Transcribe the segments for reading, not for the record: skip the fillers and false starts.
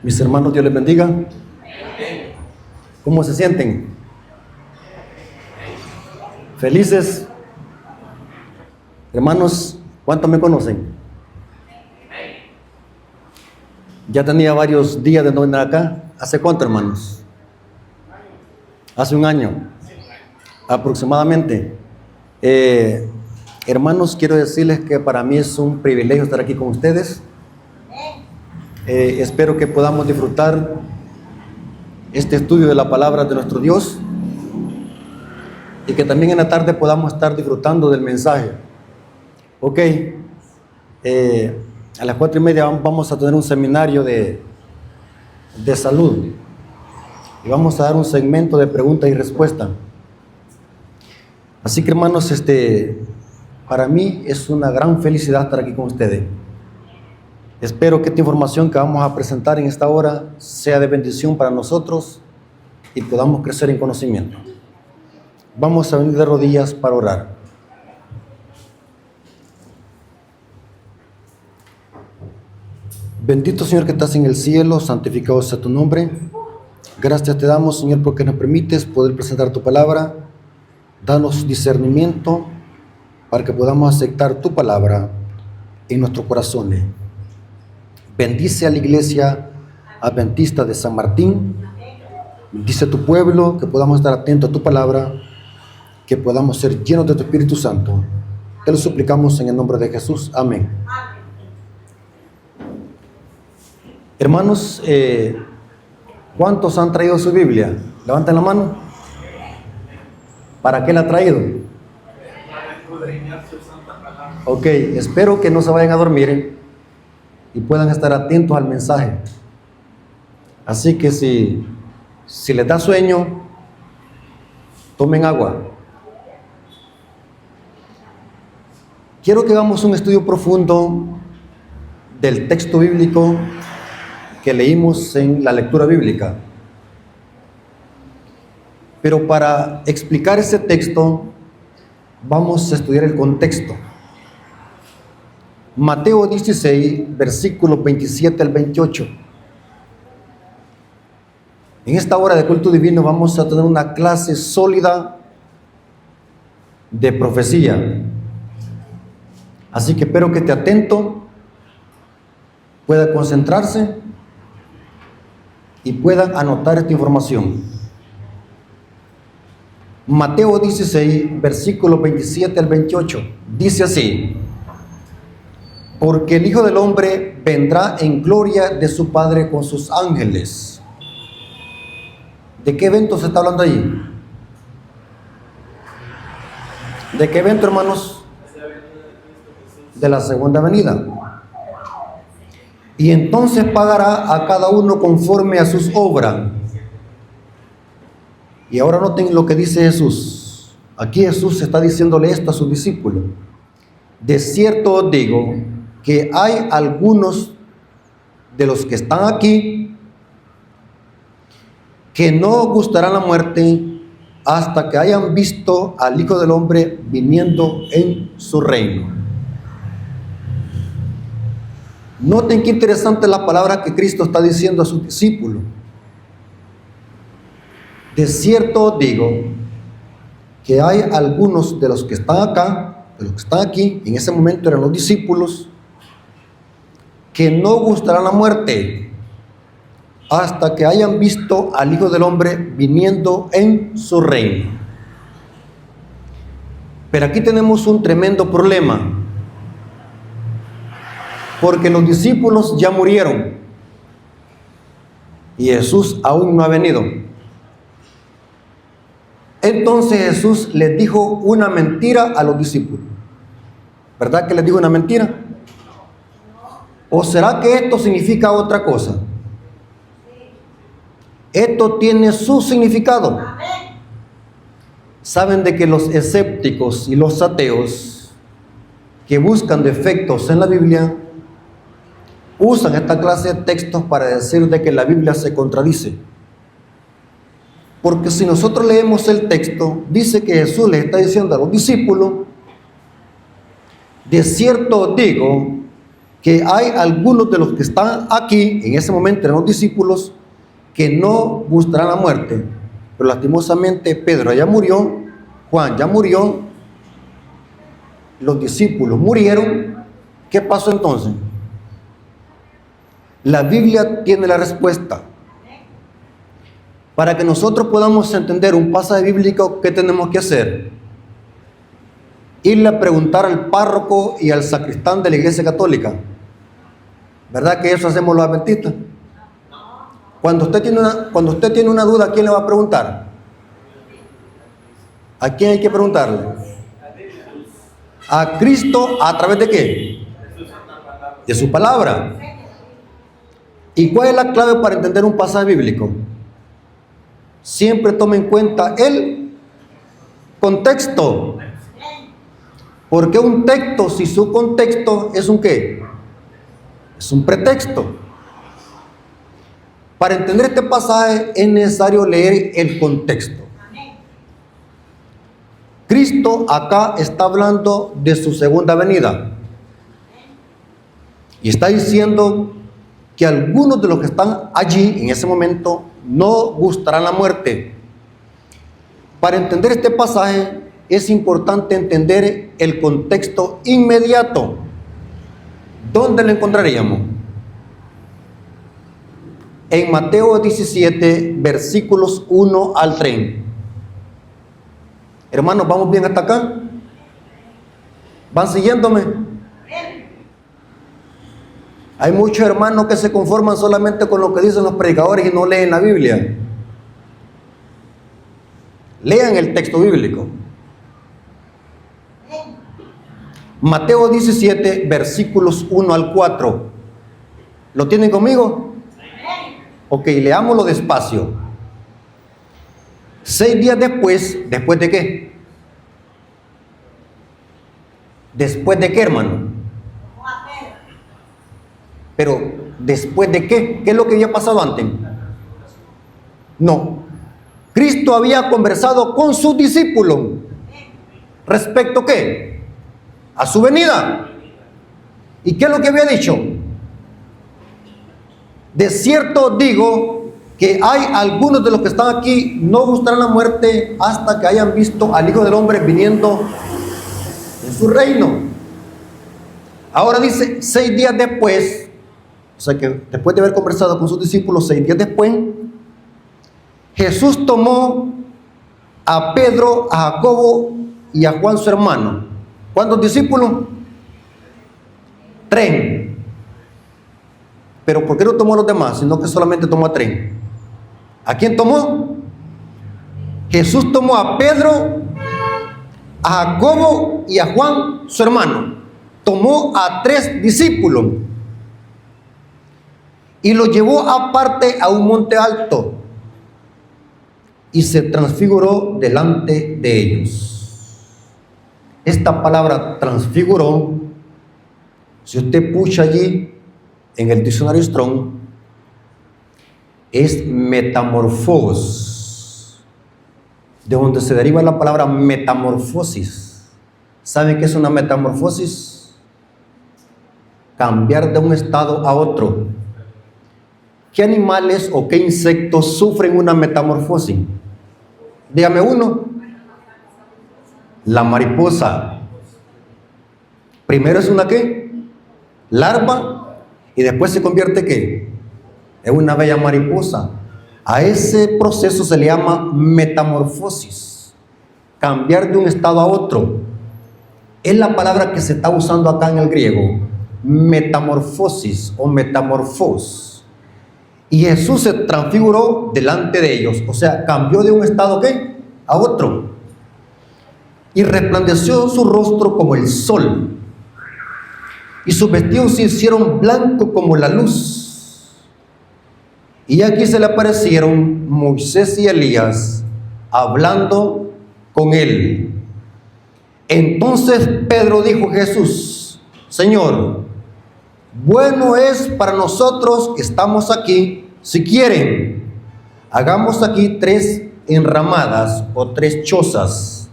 Mis hermanos, Dios les bendiga. ¿Cómo se sienten? ¿Felices? Hermanos, ¿cuántos me conocen? Ya tenía varios días de no venir acá. ¿Hace cuánto, hermanos? Hace un año, aproximadamente. Hermanos, quiero decirles que para mí es un privilegio estar aquí con ustedes. Espero que podamos disfrutar este estudio de la palabra de nuestro Dios y que también en la tarde podamos estar disfrutando del mensaje. Ok, a las 4:30 vamos a tener un seminario de salud y vamos a dar un segmento de preguntas y respuestas. Así que, hermanos, para mí es una gran felicidad estar aquí con ustedes. Espero que esta información que vamos a presentar en esta hora sea de bendición para nosotros y podamos crecer en conocimiento. Vamos a venir de rodillas para orar. Bendito Señor que estás en el cielo, santificado sea tu nombre. Gracias te damos, Señor, porque nos permites poder presentar tu palabra. Danos discernimiento para que podamos aceptar tu palabra en nuestros corazones. Bendice a la iglesia adventista de San Martín. Bendice a tu pueblo, que podamos estar atentos a tu palabra, que podamos ser llenos de tu Espíritu Santo. Te lo suplicamos en el nombre de Jesús. Amén. Hermanos, ¿cuántos han traído su Biblia? Levanten la mano. ¿Para qué la ha traído? Ok, espero que no se vayan a dormir y puedan estar atentos al mensaje. Así que si les da sueño, tomen agua. Quiero que hagamos un estudio profundo del texto bíblico que leímos en la lectura bíblica. Pero para explicar ese texto, vamos a estudiar el contexto. Mateo 16, versículos 27 al 28. En esta hora de culto divino vamos a tener una clase sólida de profecía. Así que espero que esté atento, pueda concentrarse y puedan anotar esta información. Mateo 16, versículos 27 al 28, dice así: porque el Hijo del Hombre vendrá en gloria de su Padre con sus ángeles. ¿De qué evento se está hablando ahí? ¿De qué evento, hermanos? De la segunda venida. Y entonces pagará a cada uno conforme a sus obras. Y ahora noten lo que dice Jesús. Aquí Jesús está diciéndole esto a sus discípulos. De cierto os digo que hay algunos de los que están aquí que no gustarán la muerte hasta que hayan visto al Hijo del Hombre viniendo en su reino. Noten qué interesante la palabra que Cristo está diciendo a sus discípulos. De cierto os digo que hay algunos de los que están acá, de los que están aquí, en ese momento eran los discípulos, que no gustarán la muerte hasta que hayan visto al Hijo del Hombre viniendo en su reino. Pero aquí tenemos un tremendo problema, porque los discípulos ya murieron y Jesús aún no ha venido. Entonces Jesús les dijo una mentira a los discípulos. ¿Verdad que les dijo una mentira? ¿O será que esto significa otra cosa? Esto tiene su significado. Saben de que los escépticos y los ateos que buscan defectos en la Biblia usan esta clase de textos para decir de que la Biblia se contradice. Porque si nosotros leemos el texto, dice que Jesús les está diciendo a los discípulos: de cierto os digo que hay algunos de los que están aquí, en ese momento eran los discípulos, que no gustarán la muerte. Pero lastimosamente Pedro ya murió, Juan ya murió, los discípulos murieron. ¿Qué pasó entonces? La Biblia tiene la respuesta. Para que nosotros podamos entender un pasaje bíblico, ¿qué tenemos que hacer? Irle a preguntar al párroco y al sacristán de la Iglesia Católica. ¿Verdad que eso hacemos los adventistas? Cuando usted tiene una duda, ¿a quién le va a preguntar? ¿A quién hay que preguntarle? A Cristo, ¿a través de qué? De su palabra. ¿Y cuál es la clave para entender un pasaje bíblico? Siempre tome en cuenta el contexto. Porque un texto, si su contexto es un ¿qué? Es un pretexto. Para entender este pasaje es necesario leer el contexto. Cristo acá está hablando de su segunda venida. Y está diciendo que algunos de los que están allí en ese momento no gustarán la muerte. Para entender este pasaje es importante entender el contexto inmediato. ¿Dónde lo encontraríamos? En Mateo 17, versículos 1 al 3. Hermanos, ¿vamos bien hasta acá? ¿Van siguiéndome? Hay muchos hermanos que se conforman solamente con lo que dicen los predicadores y no leen la Biblia. Lean el texto bíblico. Mateo 17, versículos 1 al 4. ¿Lo tienen conmigo? Ok, leámoslo despacio. 6 días después, ¿después de qué? ¿Después de qué, hermano? Pero, ¿después de qué? ¿Qué es lo que había pasado antes? No. Cristo había conversado con sus discípulos. ¿Respecto a qué? A su venida. ¿Y qué es lo que había dicho? De cierto digo que hay algunos de los que están aquí no gustarán la muerte hasta que hayan visto al Hijo del Hombre viniendo en su reino. Ahora dice 6 días después, o sea que después de haber conversado con sus discípulos 6 días después, Jesús tomó a Pedro, a Jacobo y a Juan su hermano. ¿Cuántos discípulos? 3. Pero ¿por qué no tomó a los demás, sino que solamente tomó a 3? ¿A quién tomó? Jesús tomó a Pedro, a Jacobo y a Juan su hermano. Tomó a 3 discípulos y los llevó aparte a un monte alto y se transfiguró delante de ellos. Esta palabra transfiguró, si usted pucha allí en el diccionario Strong, es metamorfos, de donde se deriva la palabra metamorfosis. ¿Saben qué es una metamorfosis? Cambiar de un estado a otro. ¿Qué animales o qué insectos sufren una metamorfosis? Dígame uno. La mariposa. Primero es una ¿qué? Larva. Y después se convierte ¿qué? En una bella mariposa. A ese proceso se le llama metamorfosis. Cambiar de un estado a otro. Es la palabra que se está usando acá en el griego. Metamorfosis o metamorfos. Y Jesús se transfiguró delante de ellos. O sea, cambió de un estado ¿qué? A otro. Y resplandeció su rostro como el sol. Y sus vestidos se hicieron blancos como la luz. Y aquí se le aparecieron Moisés y Elías hablando con él. Entonces Pedro dijo a Jesús: Señor, bueno es para nosotros que estamos aquí. Si quieren, hagamos aquí 3 enramadas o 3 chozas.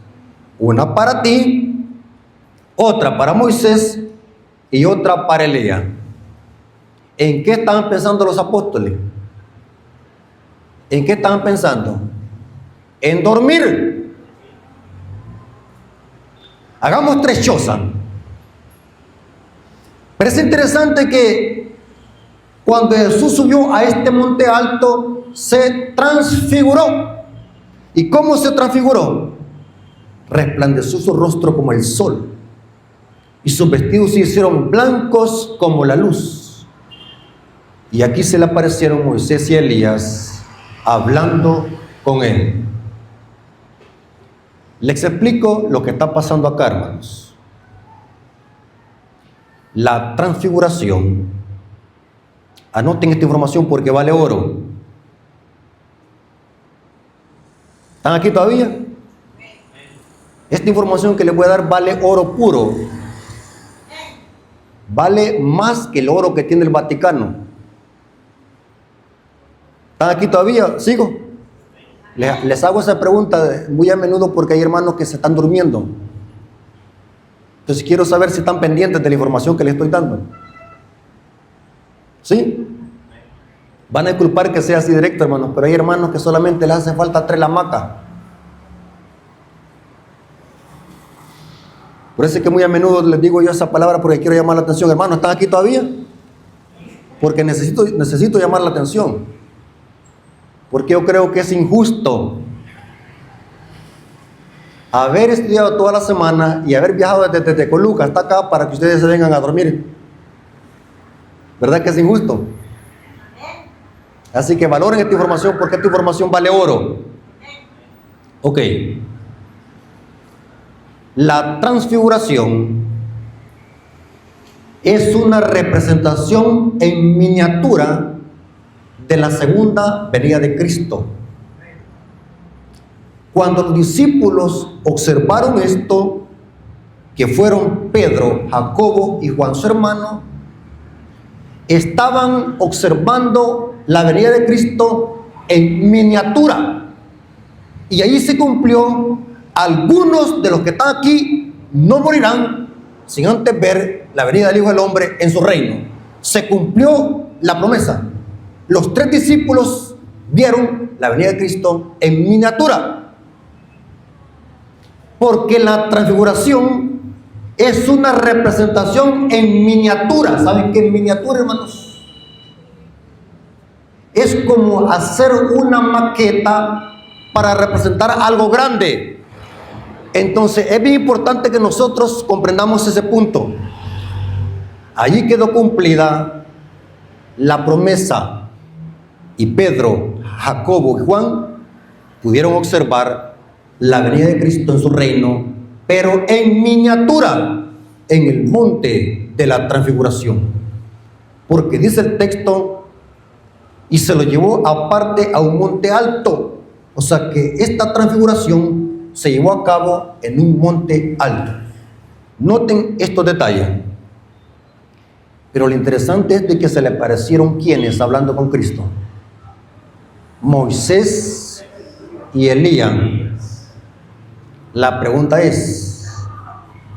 Una para ti, otra para Moisés y otra para Elías. ¿En qué estaban pensando los apóstoles? ¿En qué estaban pensando? En dormir. Hagamos tres chozas. Pero es interesante que cuando Jesús subió a este monte alto, se transfiguró. ¿Y cómo se transfiguró? Resplandeció su rostro como el sol, y sus vestidos se hicieron blancos como la luz. Y aquí se le aparecieron Moisés y Elías hablando con él. Les explico lo que está pasando acá, hermanos. La transfiguración, anoten esta información porque vale oro. ¿Están aquí todavía? Esta información que les voy a dar vale oro puro. Vale más que el oro que tiene el Vaticano. ¿Están aquí todavía? ¿Sigo? Les hago esa pregunta muy a menudo porque hay hermanos que se están durmiendo. Entonces quiero saber si están pendientes de la información que les estoy dando. ¿Sí? Van a disculpar que sea así directo, hermanos, pero hay hermanos que solamente les hace falta 3 lamacas. Por eso es que muy a menudo les digo yo esa palabra porque quiero llamar la atención. Hermanos, ¿están aquí todavía? Porque necesito llamar la atención. Porque yo creo que es injusto haber estudiado toda la semana y haber viajado desde Tecoluca hasta acá para que ustedes se vengan a dormir. ¿Verdad que es injusto? Así que valoren esta información porque esta información vale oro. Ok. La transfiguración es una representación en miniatura de la segunda venida de Cristo. Cuando los discípulos observaron esto, que fueron Pedro, Jacobo y Juan su hermano, estaban observando la venida de Cristo en miniatura. Y allí se cumplió: algunos de los que están aquí no morirán sin antes ver la venida del Hijo del Hombre en su reino. Se cumplió la promesa. Los 3 discípulos vieron la venida de Cristo en miniatura. Porque la transfiguración es una representación en miniatura. ¿Saben qué es miniatura, hermanos? Es como hacer una maqueta para representar algo grande. Entonces es bien importante que nosotros comprendamos ese punto. Allí quedó cumplida la promesa y Pedro, Jacobo y Juan pudieron observar la venida de Cristo en su reino, pero en miniatura, en el monte de la transfiguración. Porque dice el texto: y se lo llevó aparte a un monte alto. O sea que esta transfiguración se llevó a cabo en un monte alto. Noten estos detalles. Pero lo interesante es de que se le aparecieron quienes hablando con Cristo: Moisés y Elías. La pregunta es: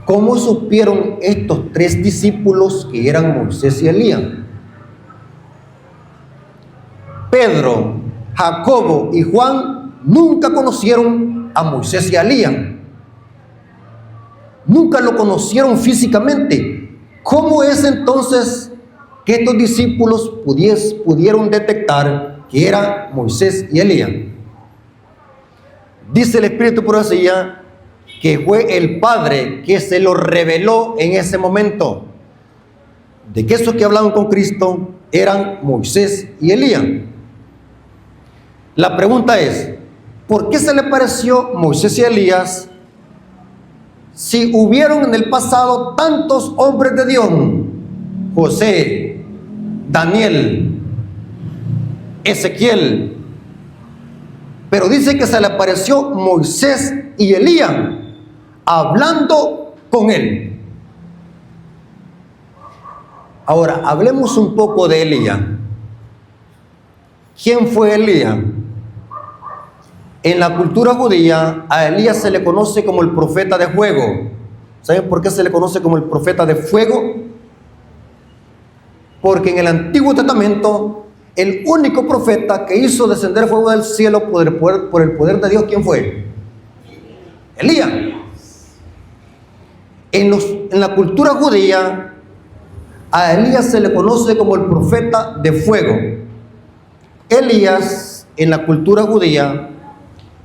¿cómo supieron estos 3 discípulos que eran Moisés y Elías? Pedro, Jacobo y Juan nunca conocieron a Moisés y a Elías. Nunca lo conocieron físicamente. ¿Cómo es entonces que estos discípulos pudieron detectar que era Moisés y Elías? Dice el Espíritu de profecía que fue el Padre que se lo reveló en ese momento, de que esos que hablaban con Cristo eran Moisés y Elías. La pregunta es: ¿por qué se le pareció Moisés y Elías si hubieron en el pasado tantos hombres de Dios? José, Daniel, Ezequiel. Pero dice que se le apareció Moisés y Elías hablando con él. Ahora, hablemos un poco de Elías. ¿Quién fue Elías? En la cultura judía, a Elías se le conoce como el profeta de fuego. ¿Saben por qué se le conoce como el profeta de fuego? Porque en el Antiguo Testamento, el único profeta que hizo descender fuego del cielo por el poder de Dios, ¿quién fue? Elías. En la cultura judía, a Elías se le conoce como el profeta de fuego. Elías, en la cultura judía,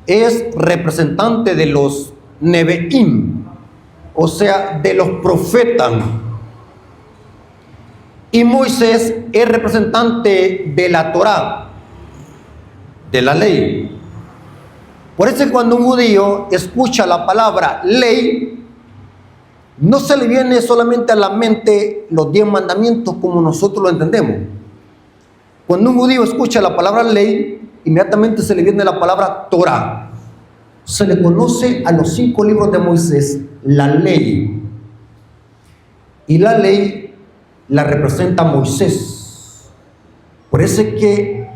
es representante de los Nebeim, o sea, de los profetas. Y Moisés es representante de la Torá, de la ley. Por eso cuando un judío escucha la palabra ley, no se le viene solamente a la mente los 10 mandamientos como nosotros lo entendemos. Cuando un judío escucha la palabra ley, inmediatamente se le viene la palabra Torá. Se le conoce a los 5 libros de Moisés la ley. Y la ley la representa Moisés. Por eso es que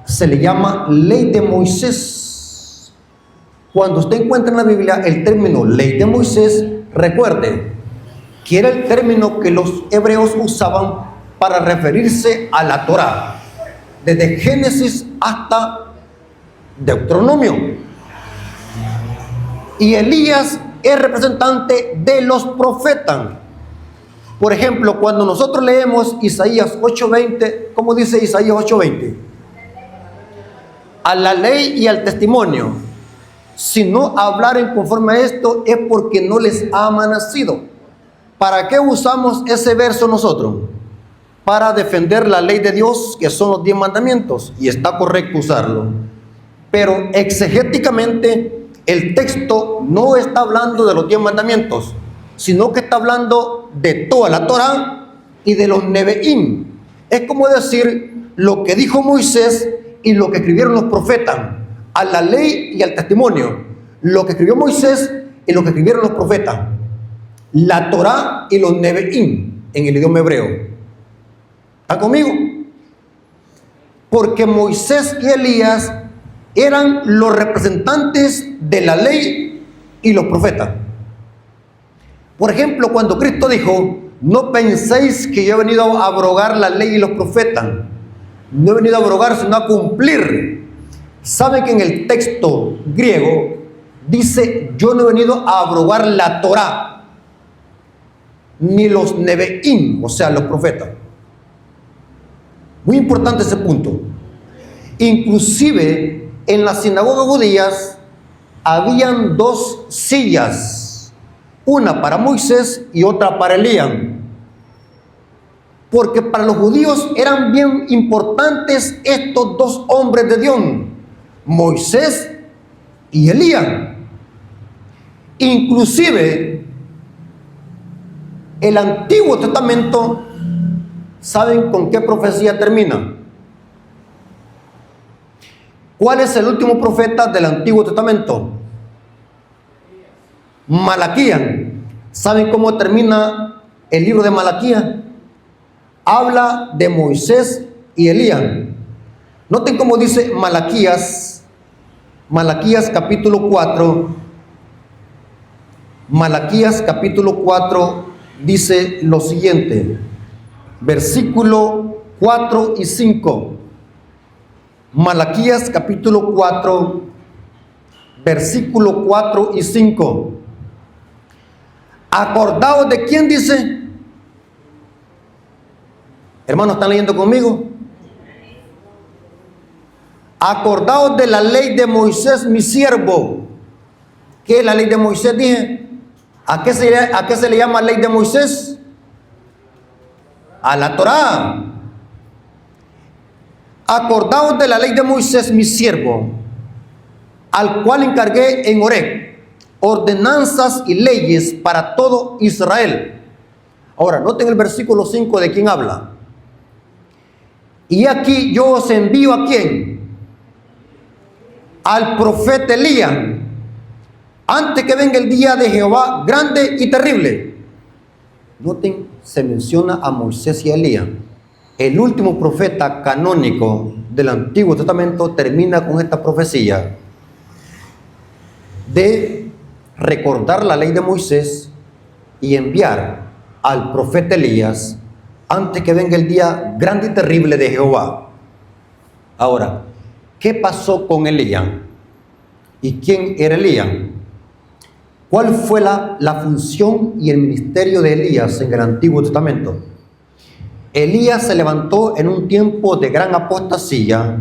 se le llama ley de Moisés. Cuando usted encuentra en la Biblia el término ley de Moisés, recuerde que era el término que los hebreos usaban para referirse a la Torá, desde Génesis hasta Deuteronomio. Y Elías es representante de los profetas. Por ejemplo, cuando nosotros leemos Isaías 8:20, ¿cómo dice Isaías 8:20? A la ley y al testimonio, si no hablaren conforme a esto, es porque no les ha nacido. ¿Para qué usamos ese verso nosotros? Para defender la ley de Dios, que son los 10 mandamientos, y está correcto usarlo. Pero exegéticamente, el texto no está hablando de los 10 mandamientos, sino que está hablando de toda la Torá y de los Nebeim. Es como decir lo que dijo Moisés y lo que escribieron los profetas, a la ley y al testimonio. Lo que escribió Moisés y lo que escribieron los profetas, la Torá y los Nebeim en el idioma hebreo. ¿Está conmigo? Porque Moisés y Elías eran los representantes de la ley y los profetas. Por ejemplo, cuando Cristo dijo, no penséis que yo he venido a abrogar la ley y los profetas. No he venido a abrogar, sino a cumplir. ¿Saben que en el texto griego dice, yo no he venido a abrogar la Torá, ni los Nebeim, o sea, los profetas? Muy importante ese punto. Inclusive, en las sinagogas judías, habían 2 sillas. Una para Moisés y otra para Elías. Porque para los judíos eran bien importantes estos 2 hombres de Dios, Moisés y Elías. Inclusive, el Antiguo Testamento, ¿saben con qué profecía termina? ¿Cuál es el último profeta del Antiguo Testamento? Malaquías. ¿Saben cómo termina el libro de Malaquías? Habla de Moisés y Elías. Noten cómo dice Malaquías capítulo 4. Malaquías capítulo 4 dice lo siguiente, versículo 4 y 5. Malaquías capítulo 4, versículo 4 y 5. Acordaos de quién dice. Hermanos, ¿están leyendo conmigo? Acordaos de la ley de Moisés, mi siervo. ¿Qué es la ley de Moisés? Dije. ¿A qué se le llama ley de Moisés? A la Torá. Acordaos de la ley de Moisés, mi siervo, al cual encargué en Horeb ordenanzas y leyes para todo Israel. Ahora, noten el versículo 5 de quién habla. Y aquí yo os envío ¿a quién? Al profeta Elías, antes que venga el día de Jehová grande y terrible. Noten, se menciona a Moisés y a Elías. El último profeta canónico del Antiguo Testamento termina con esta profecía de recordar la ley de Moisés y enviar al profeta Elías antes que venga el día grande y terrible de Jehová. Ahora, ¿qué pasó con Elías? ¿Y quién era Elías? ¿Cuál fue la función y el ministerio de Elías en el Antiguo Testamento? Elías se levantó en un tiempo de gran apostasía,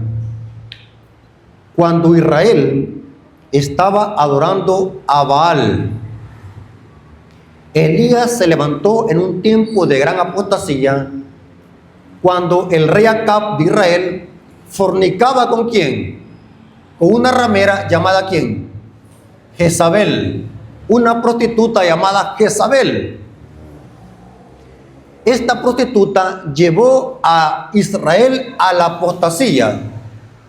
cuando Israel estaba adorando a Baal. Elías se levantó en un tiempo de gran apostasía, cuando el rey Acab de Israel fornicaba ¿con quién? Con una ramera llamada ¿quién? Jezabel, una prostituta llamada Jezabel. Esta prostituta llevó a Israel a la apostasía,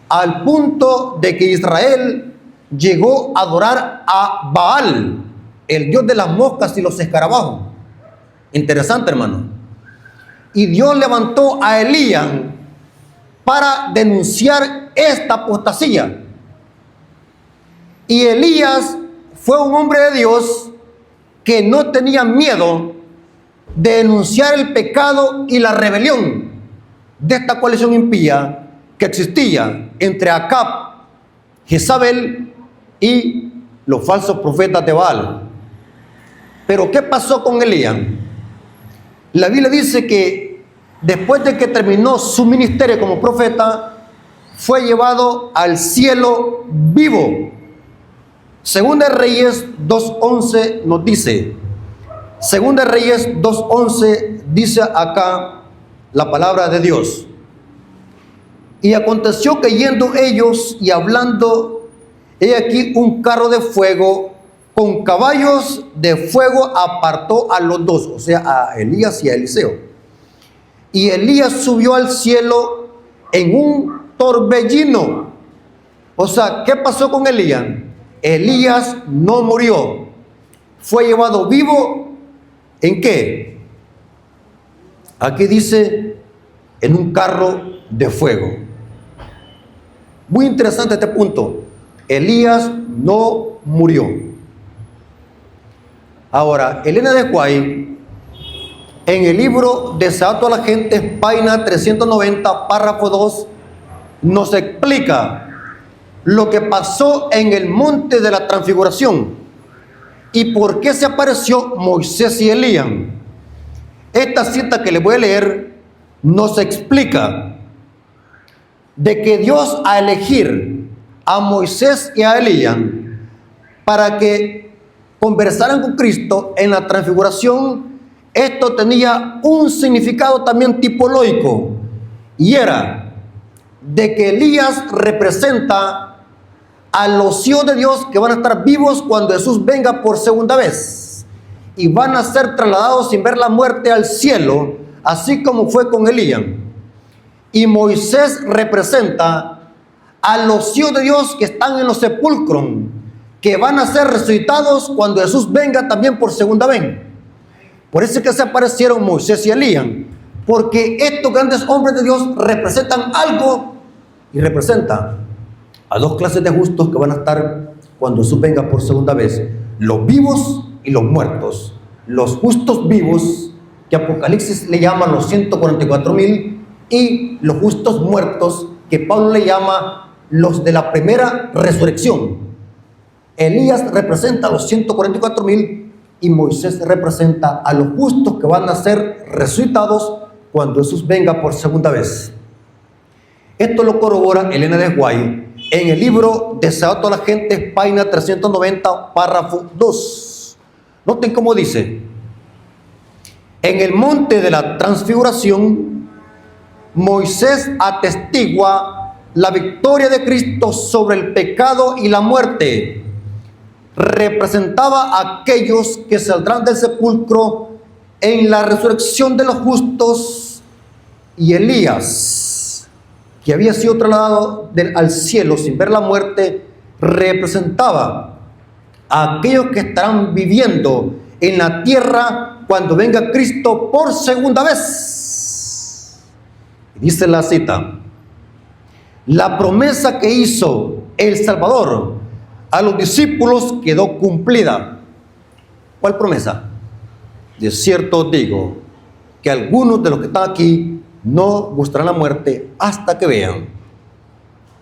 al punto de que Israel llegó a adorar a Baal, el dios de las moscas y los escarabajos. Interesante, hermano. Y Dios levantó a Elías para denunciar esta apostasía. Y Elías fue un hombre de Dios que no tenía miedo de denunciar el pecado y la rebelión de esta coalición impía que existía entre Acab, Jezabel y los falsos profetas de Baal. Pero ¿qué pasó con Elías? La Biblia dice que después de que terminó su ministerio como profeta, fue llevado al cielo vivo. Segunda de Reyes 2:11 nos dice, Segunda de Reyes 2:11 dice acá la palabra de Dios. Y aconteció que yendo ellos y hablando, he aquí un carro de fuego con caballos de fuego apartó a los dos, o sea, a Elías y a Eliseo. Y Elías subió al cielo en un torbellino. O sea, ¿qué pasó con Elías? Elías no murió, fue llevado vivo. ¿En qué? Aquí dice, en un carro de fuego. Muy interesante este punto. Elías no murió. Ahora, Elena de White, en el libro Desato a la Gente, página 390, párrafo 2, nos explica lo que pasó en el monte de la transfiguración y por qué se apareció Moisés y Elías. Esta cita que les voy a leer nos explica de que Dios, a elegir a Moisés y a Elías para que conversaran con Cristo en la transfiguración, esto tenía un significado también tipológico, y era de que Elías representa a los hijos de Dios que van a estar vivos cuando Jesús venga por segunda vez, y van a ser trasladados sin ver la muerte al cielo, así como fue con Elías. Y Moisés representa a los hijos de Dios que están en los sepulcros, que van a ser resucitados cuando Jesús venga también por segunda vez. Por eso es que se aparecieron Moisés y Elías, porque estos grandes hombres de Dios representan algo, y representan a dos clases de justos que van a estar cuando Jesús venga por segunda vez: los vivos y los muertos. Los justos vivos, que Apocalipsis le llama los 144,000, y los justos muertos, que Pablo le llama los de la primera resurrección. Elías representa a los 144,000 y Moisés representa a los justos que van a ser resucitados cuando Jesús venga por segunda vez. Esto lo corrobora Elena de White en el libro Desato a la Gente, página 390, párrafo 2. Noten cómo dice: en el monte de la transfiguración, Moisés atestigua la victoria de Cristo sobre el pecado y la muerte. Representaba a aquellos que saldrán del sepulcro en la resurrección de los justos, y Elías, que había sido trasladado al cielo sin ver la muerte, representaba a aquellos que estarán viviendo en la tierra cuando venga Cristo por segunda vez. Dice la cita: la promesa que hizo el Salvador a los discípulos quedó cumplida. ¿Cuál promesa? De cierto os digo que algunos de los que están aquí no gustarán la muerte hasta que vean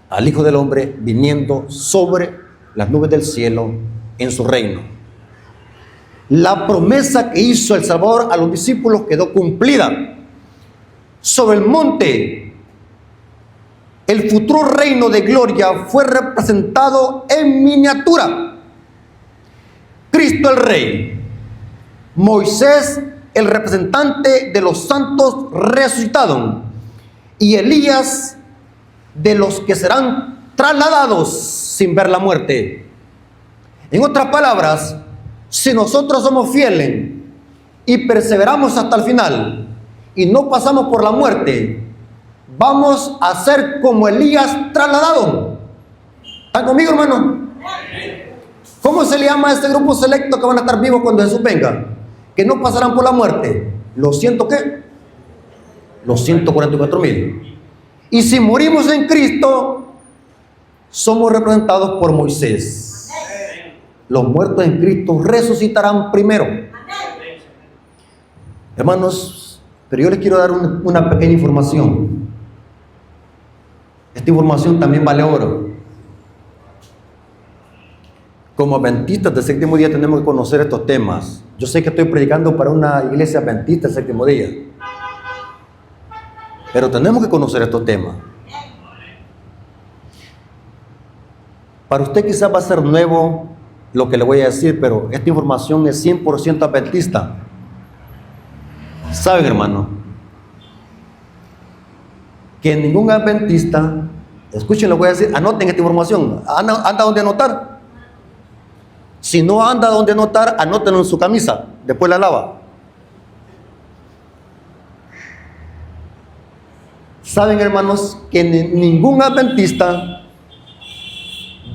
al Hijo del Hombre viniendo sobre las nubes del cielo en su reino. La promesa que hizo el Salvador a los discípulos quedó cumplida. Sobre el monte, el futuro reino de gloria fue representado en miniatura. Cristo el Rey, Moisés el representante de los santos resucitados y Elías de los que serán trasladados sin ver la muerte. En otras palabras, si nosotros somos fieles y perseveramos hasta el final y no pasamos por la muerte, vamos a ser como Elías trasladado. ¿Están conmigo, hermano? ¿Cómo se le llama a este grupo selecto que van a estar vivos cuando Jesús venga? Que no pasarán por la muerte. ¿Los ciento qué? Los 144,000. Y si morimos en Cristo, somos representados por Moisés. Los muertos en Cristo resucitarán primero. Hermanos, pero yo les quiero dar una pequeña información. Esta información también vale oro. Como adventistas del séptimo día tenemos que conocer estos temas. Yo sé que estoy predicando para una iglesia adventista del séptimo día, pero tenemos que conocer estos temas. Para usted quizás va a ser nuevo lo que le voy a decir, pero esta información es 100% adventista. ¿Saben, hermano? Que ningún adventista, escuchen lo que voy a decir, anoten esta información, anda donde anotar. Si no anda donde anotar, anótenlo en su camisa, después la lava. Saben, hermanos, que ningún adventista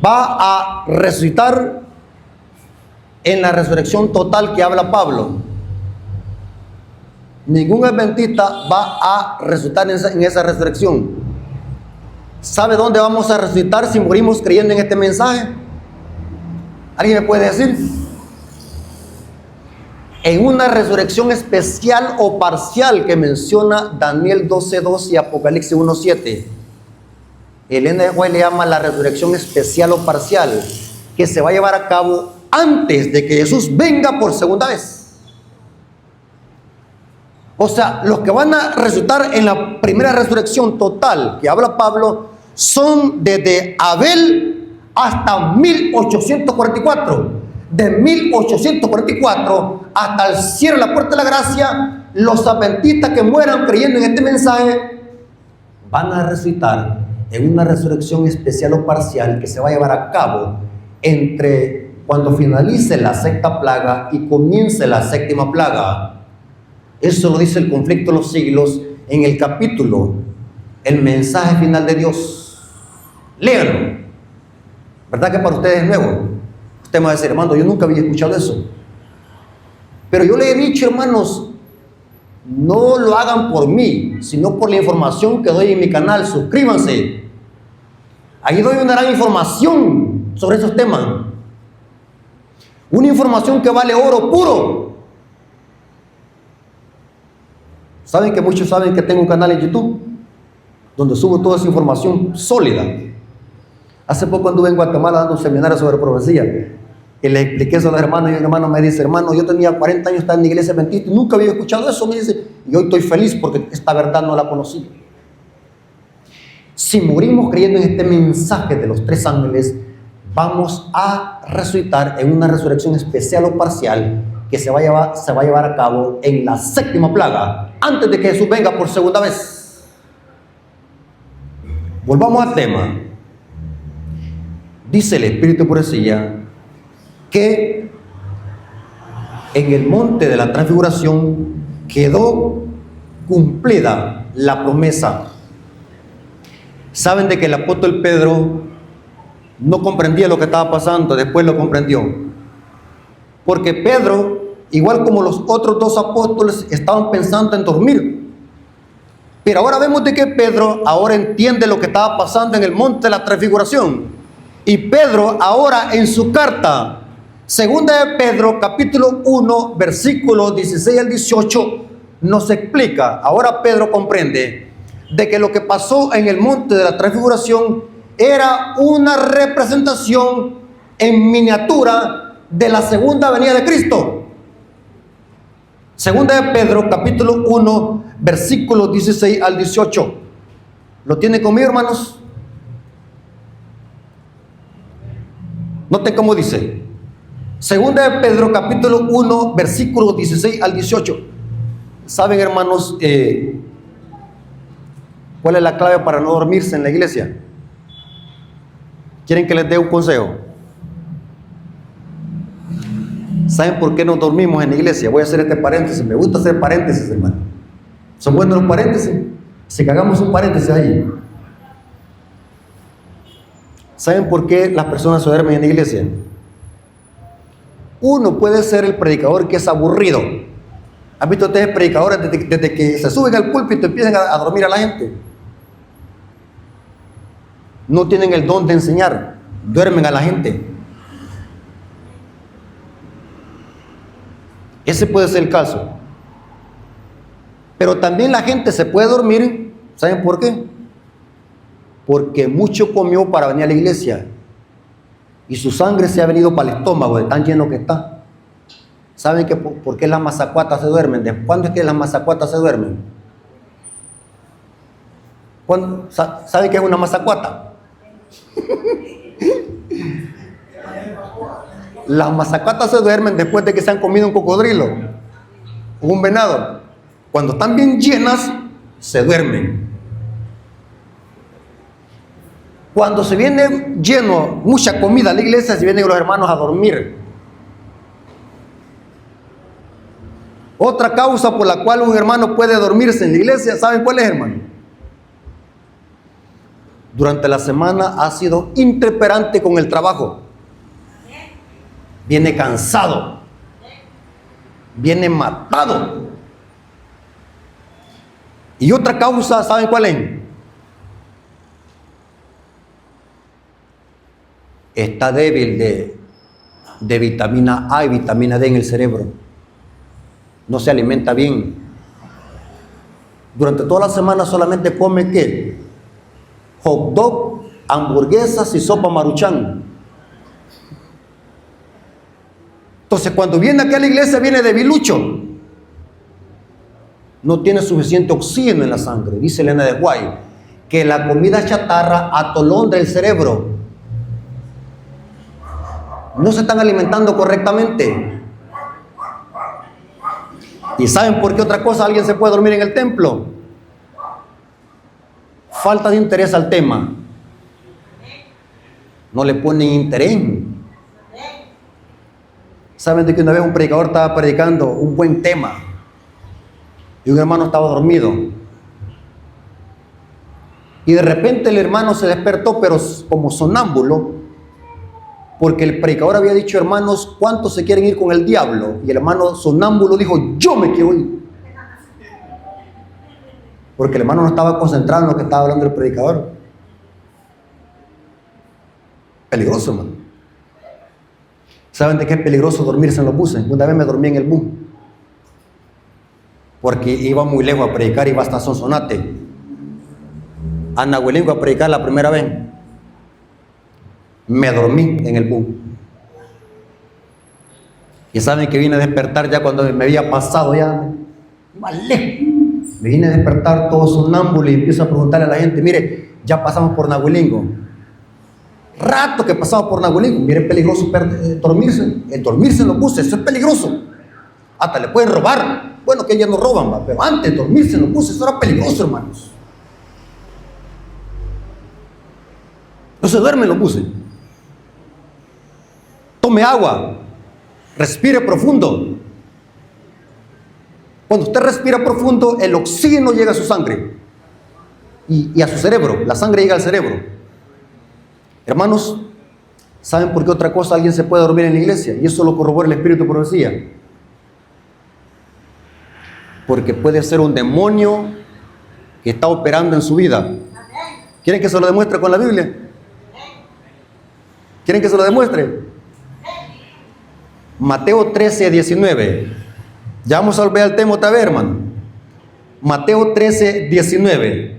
va a resucitar en la resurrección total que habla Pablo. Ningún adventista va a resucitar en esa resurrección. ¿Sabe dónde vamos a resucitar si morimos creyendo en este mensaje? ¿Alguien me puede decir? En una resurrección especial o parcial que menciona Daniel 12:2 y Apocalipsis 1:7. El NJ le llama la resurrección especial o parcial, que se va a llevar a cabo antes de que Jesús venga por segunda vez. O sea, los que van a resucitar en la primera resurrección total que habla Pablo son desde Abel hasta 1844. De 1844 hasta el cierre de la puerta de la gracia, los adventistas que mueran creyendo en este mensaje van a resucitar en una resurrección especial o parcial que se va a llevar a cabo entre cuando finalice la sexta plaga y comience la séptima plaga. Eso lo dice el conflicto de los siglos en el capítulo El mensaje final de Dios. Léanlo. ¿Verdad que para ustedes es nuevo? Usted me va a decir, hermano, yo nunca había escuchado eso. Pero yo le he dicho, hermanos, no lo hagan por mí, sino por la información que doy en mi canal. Suscríbanse. Ahí doy una gran información sobre esos temas. Una información que vale oro puro. ¿Saben que muchos saben que tengo un canal en YouTube donde subo toda esa información sólida? Hace poco anduve en Guatemala dando un seminario sobre profecía y le expliqué eso a los hermanos y un hermano me dice, hermano, yo tenía 40 años, estaba en la iglesia adventista y nunca había escuchado eso, me dice, y hoy estoy feliz porque esta verdad no la conocí. Si morimos creyendo en este mensaje de los 3 ángeles, vamos a resucitar en una resurrección especial o parcial que se va a llevar a cabo en la séptima plaga, antes de que Jesús venga por segunda vez. Volvamos al tema. Dice el Espíritu de profecía que en el monte de la transfiguración quedó cumplida la promesa. Saben de que el apóstol Pedro no comprendía lo que estaba pasando, después lo comprendió. Porque Pedro, igual como los otros 2 apóstoles, estaban pensando en dormir. Pero ahora vemos de que Pedro ahora entiende lo que estaba pasando en el monte de la transfiguración. Y Pedro ahora en su carta, segunda de Pedro, capítulo 1, versículos 16 al 18, nos explica, ahora Pedro comprende, de que lo que pasó en el monte de la transfiguración era una representación en miniatura de la segunda venida de Cristo. Segunda de Pedro, capítulo 1, versículos 16 al 18. ¿Lo tiene conmigo, hermanos? Noten cómo dice. Segunda de Pedro, capítulo 1, versículos 16 al 18. ¿Saben, hermanos, cuál es la clave para no dormirse en la iglesia? ¿Quieren que les dé un consejo? ¿Saben por qué nos dormimos en la iglesia? Voy a hacer este paréntesis. Me gusta hacer paréntesis, hermano. ¿Son buenos los paréntesis? Si que hagamos un paréntesis ahí. ¿Saben por qué las personas se duermen en la iglesia? Uno puede ser el predicador que es aburrido. ¿Han visto ustedes predicadores desde que se suben al púlpito empiezan a dormir a la gente? No tienen el don de enseñar, duermen a la gente. Ese puede ser el caso. Pero también la gente se puede dormir. ¿Saben por qué? Porque mucho comió para venir a la iglesia y su sangre se ha venido para el estómago de tan lleno que está. ¿Saben que por qué las mazacuatas se duermen? ¿De cuándo es que las mazacuatas se duermen? ¿Saben qué es una mazacuata? Las mazacuatas se duermen después de que se han comido un cocodrilo o un venado. Cuando están bien llenas, se duermen. Cuando se viene lleno, mucha comida a la iglesia, se vienen los hermanos a dormir. Otra causa por la cual un hermano puede dormirse en la iglesia, ¿saben cuál es, hermano? Durante la semana ha sido intemperante con el trabajo. Viene cansado. Viene matado. Y otra causa, ¿saben cuál es? Está débil de vitamina A y vitamina D en el cerebro. No se alimenta bien. Durante toda la semana solamente come ¿qué? Hot dog, hamburguesas y sopa Maruchan. Entonces cuando viene aquí a la iglesia viene debilucho. No tiene suficiente oxígeno en la sangre. Dice Elena de White que la comida chatarra atolondra el cerebro. No se están alimentando correctamente. ¿Y saben por qué otra cosa alguien se puede dormir en el templo? Falta de interés al tema. No le ponen interés. ¿Saben de que una vez un predicador estaba predicando un buen tema y un hermano estaba dormido? Y de repente el hermano se despertó, pero como sonámbulo, porque el predicador había dicho: hermanos, ¿cuántos se quieren ir con el diablo? Y el hermano sonámbulo dijo: yo me quiero ir. Porque el hermano no estaba concentrado en lo que estaba hablando el predicador. Peligroso, hermano. ¿Saben de qué es peligroso dormirse en los buses? Una vez me dormí en el bus, porque iba muy lejos a predicar, iba hasta Sonsonate, a Nahuelingo a predicar la primera vez. Me dormí en el bus. Y saben que vine a despertar ya cuando me había pasado ya más lejos. Me vine a despertar todo sonámbulo y empiezo a preguntarle a la gente: mire, ya pasamos por Nahuelingo. Rato que pasamos por Nahuelingo. Mire, es peligroso dormirse. El dormirse en los buses, eso es peligroso. Hasta le pueden robar. Bueno, que ya no roban, ¿va? Pero antes dormirse en los buses, eso era peligroso, hermanos. No se duerme en los buses. Tome agua, respire profundo. Cuando usted respira profundo, el oxígeno llega a su sangre y a su cerebro. La sangre llega al cerebro. Hermanos, ¿saben por qué otra cosa alguien se puede dormir en la iglesia? Y eso lo corrobora el Espíritu de Profecía. Porque puede ser un demonio que está operando en su vida. ¿Quieren que se lo demuestre con la Biblia? ¿Quieren que se lo demuestre? Mateo 13, 19. Ya vamos a volver al tema otra vez, hermano. Mateo 13:19.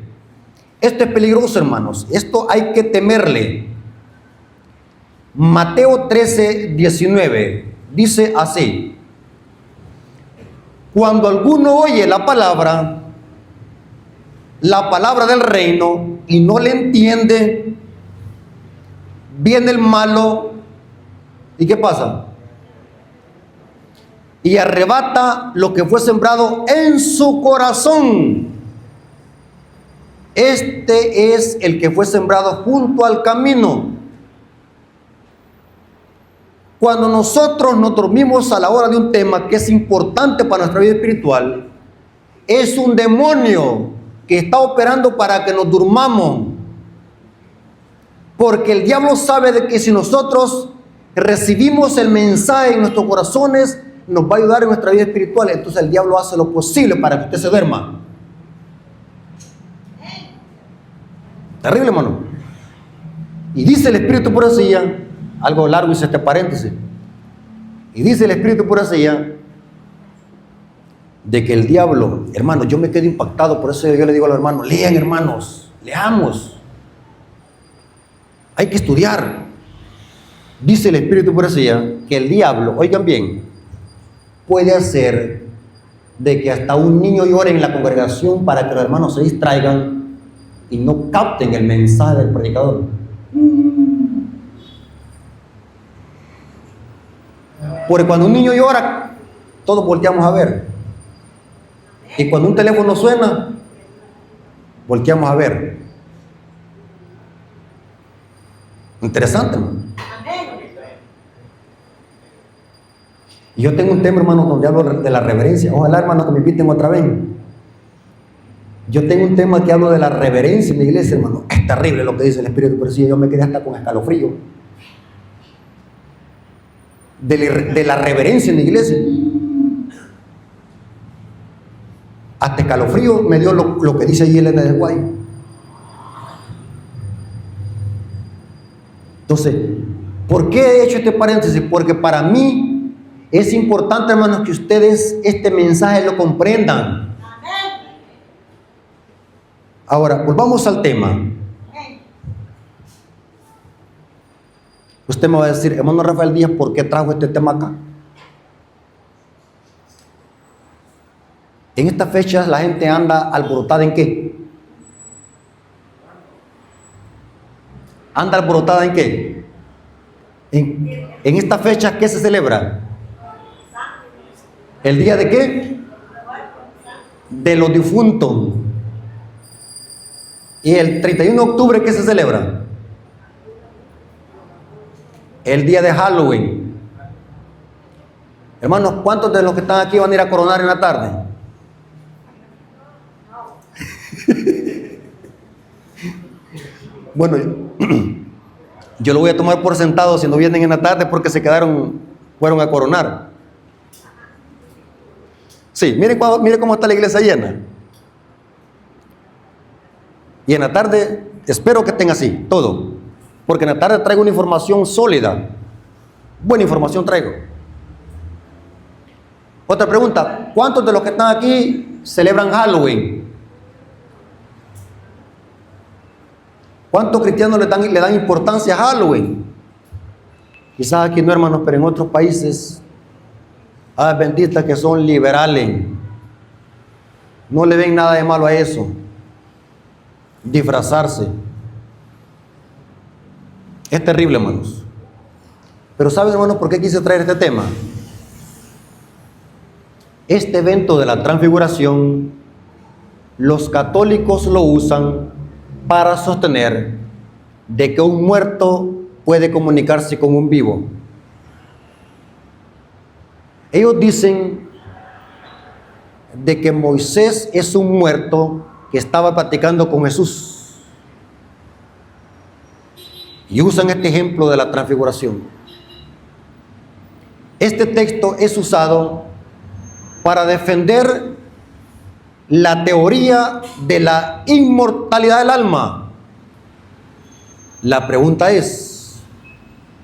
Esto es peligroso, hermanos. Esto hay que temerle. Mateo 13:19 dice así: cuando alguno oye la palabra del reino y no le entiende, viene el malo, ¿y qué pasa? Y arrebata lo que fue sembrado en su corazón. Este es el que fue sembrado junto al camino. Cuando nosotros nos dormimos a la hora de un tema que es importante para nuestra vida espiritual, es un demonio que está operando para que nos durmamos. Porque el diablo sabe de que si nosotros recibimos el mensaje en nuestros corazones, nos va a ayudar en nuestra vida espiritual. Entonces el diablo hace lo posible para que usted se duerma. Terrible, hermano. Y dice el Espíritu por así, algo largo hice este paréntesis. Y dice el Espíritu por así, de que el diablo, hermano, yo me quedo impactado. Por eso yo le digo a los hermanos: lean, hermanos, leamos. Hay que estudiar. Dice el Espíritu por así, que el diablo, oigan bien, puede hacer de que hasta un niño llore en la congregación para que los hermanos se distraigan y no capten el mensaje del predicador. Porque cuando un niño llora, todos volteamos a ver. Y cuando un teléfono suena, volteamos a ver. Interesante, hermano. Y yo tengo un tema, hermano, donde hablo de la reverencia. Ojalá, hermano, que me inviten otra vez. Yo tengo un tema que hablo de la reverencia en la iglesia, hermano. Es terrible lo que dice el Espíritu, pero sí, yo me quedé hasta con escalofrío. De la reverencia en la iglesia. Hasta escalofrío me dio lo que dice ahí Elena de Guay. Entonces, ¿por qué he hecho este paréntesis? Porque para mí es importante, hermanos, que ustedes este mensaje lo comprendan. Ahora, volvamos al tema. Usted me va a decir: hermano Rafael Díaz, ¿por qué trajo este tema acá? En estas fechas la gente anda alborotada ¿en qué? ¿Anda alborotada en qué? En estas fechas, ¿qué se celebra? ¿El día de qué? De los difuntos. ¿Y el 31 de octubre qué se celebra? El día de Halloween. Hermanos, ¿cuántos de los que están aquí van a ir a coronar en la tarde? Bueno, yo lo voy a tomar por sentado si no vienen en la tarde, porque fueron a coronar. Sí, mire cómo está la iglesia llena. Y en la tarde espero que estén así, todo. Porque en la tarde traigo una información sólida. Buena información traigo. Otra pregunta: ¿cuántos de los que están aquí celebran Halloween? ¿Cuántos cristianos le dan importancia a Halloween? Quizás aquí no, hermanos, pero en otros países adventistas que son liberales no le ven nada de malo a eso. Disfrazarse es terrible, hermanos. Pero ¿saben, hermanos, por qué quise traer este tema? Este evento de la transfiguración, los católicos lo usan para sostener de que un muerto puede comunicarse con un vivo. Ellos dicen de que Moisés es un muerto que estaba platicando con Jesús. Y usan este ejemplo de la transfiguración. Este texto es usado para defender la teoría de la inmortalidad del alma. La pregunta es: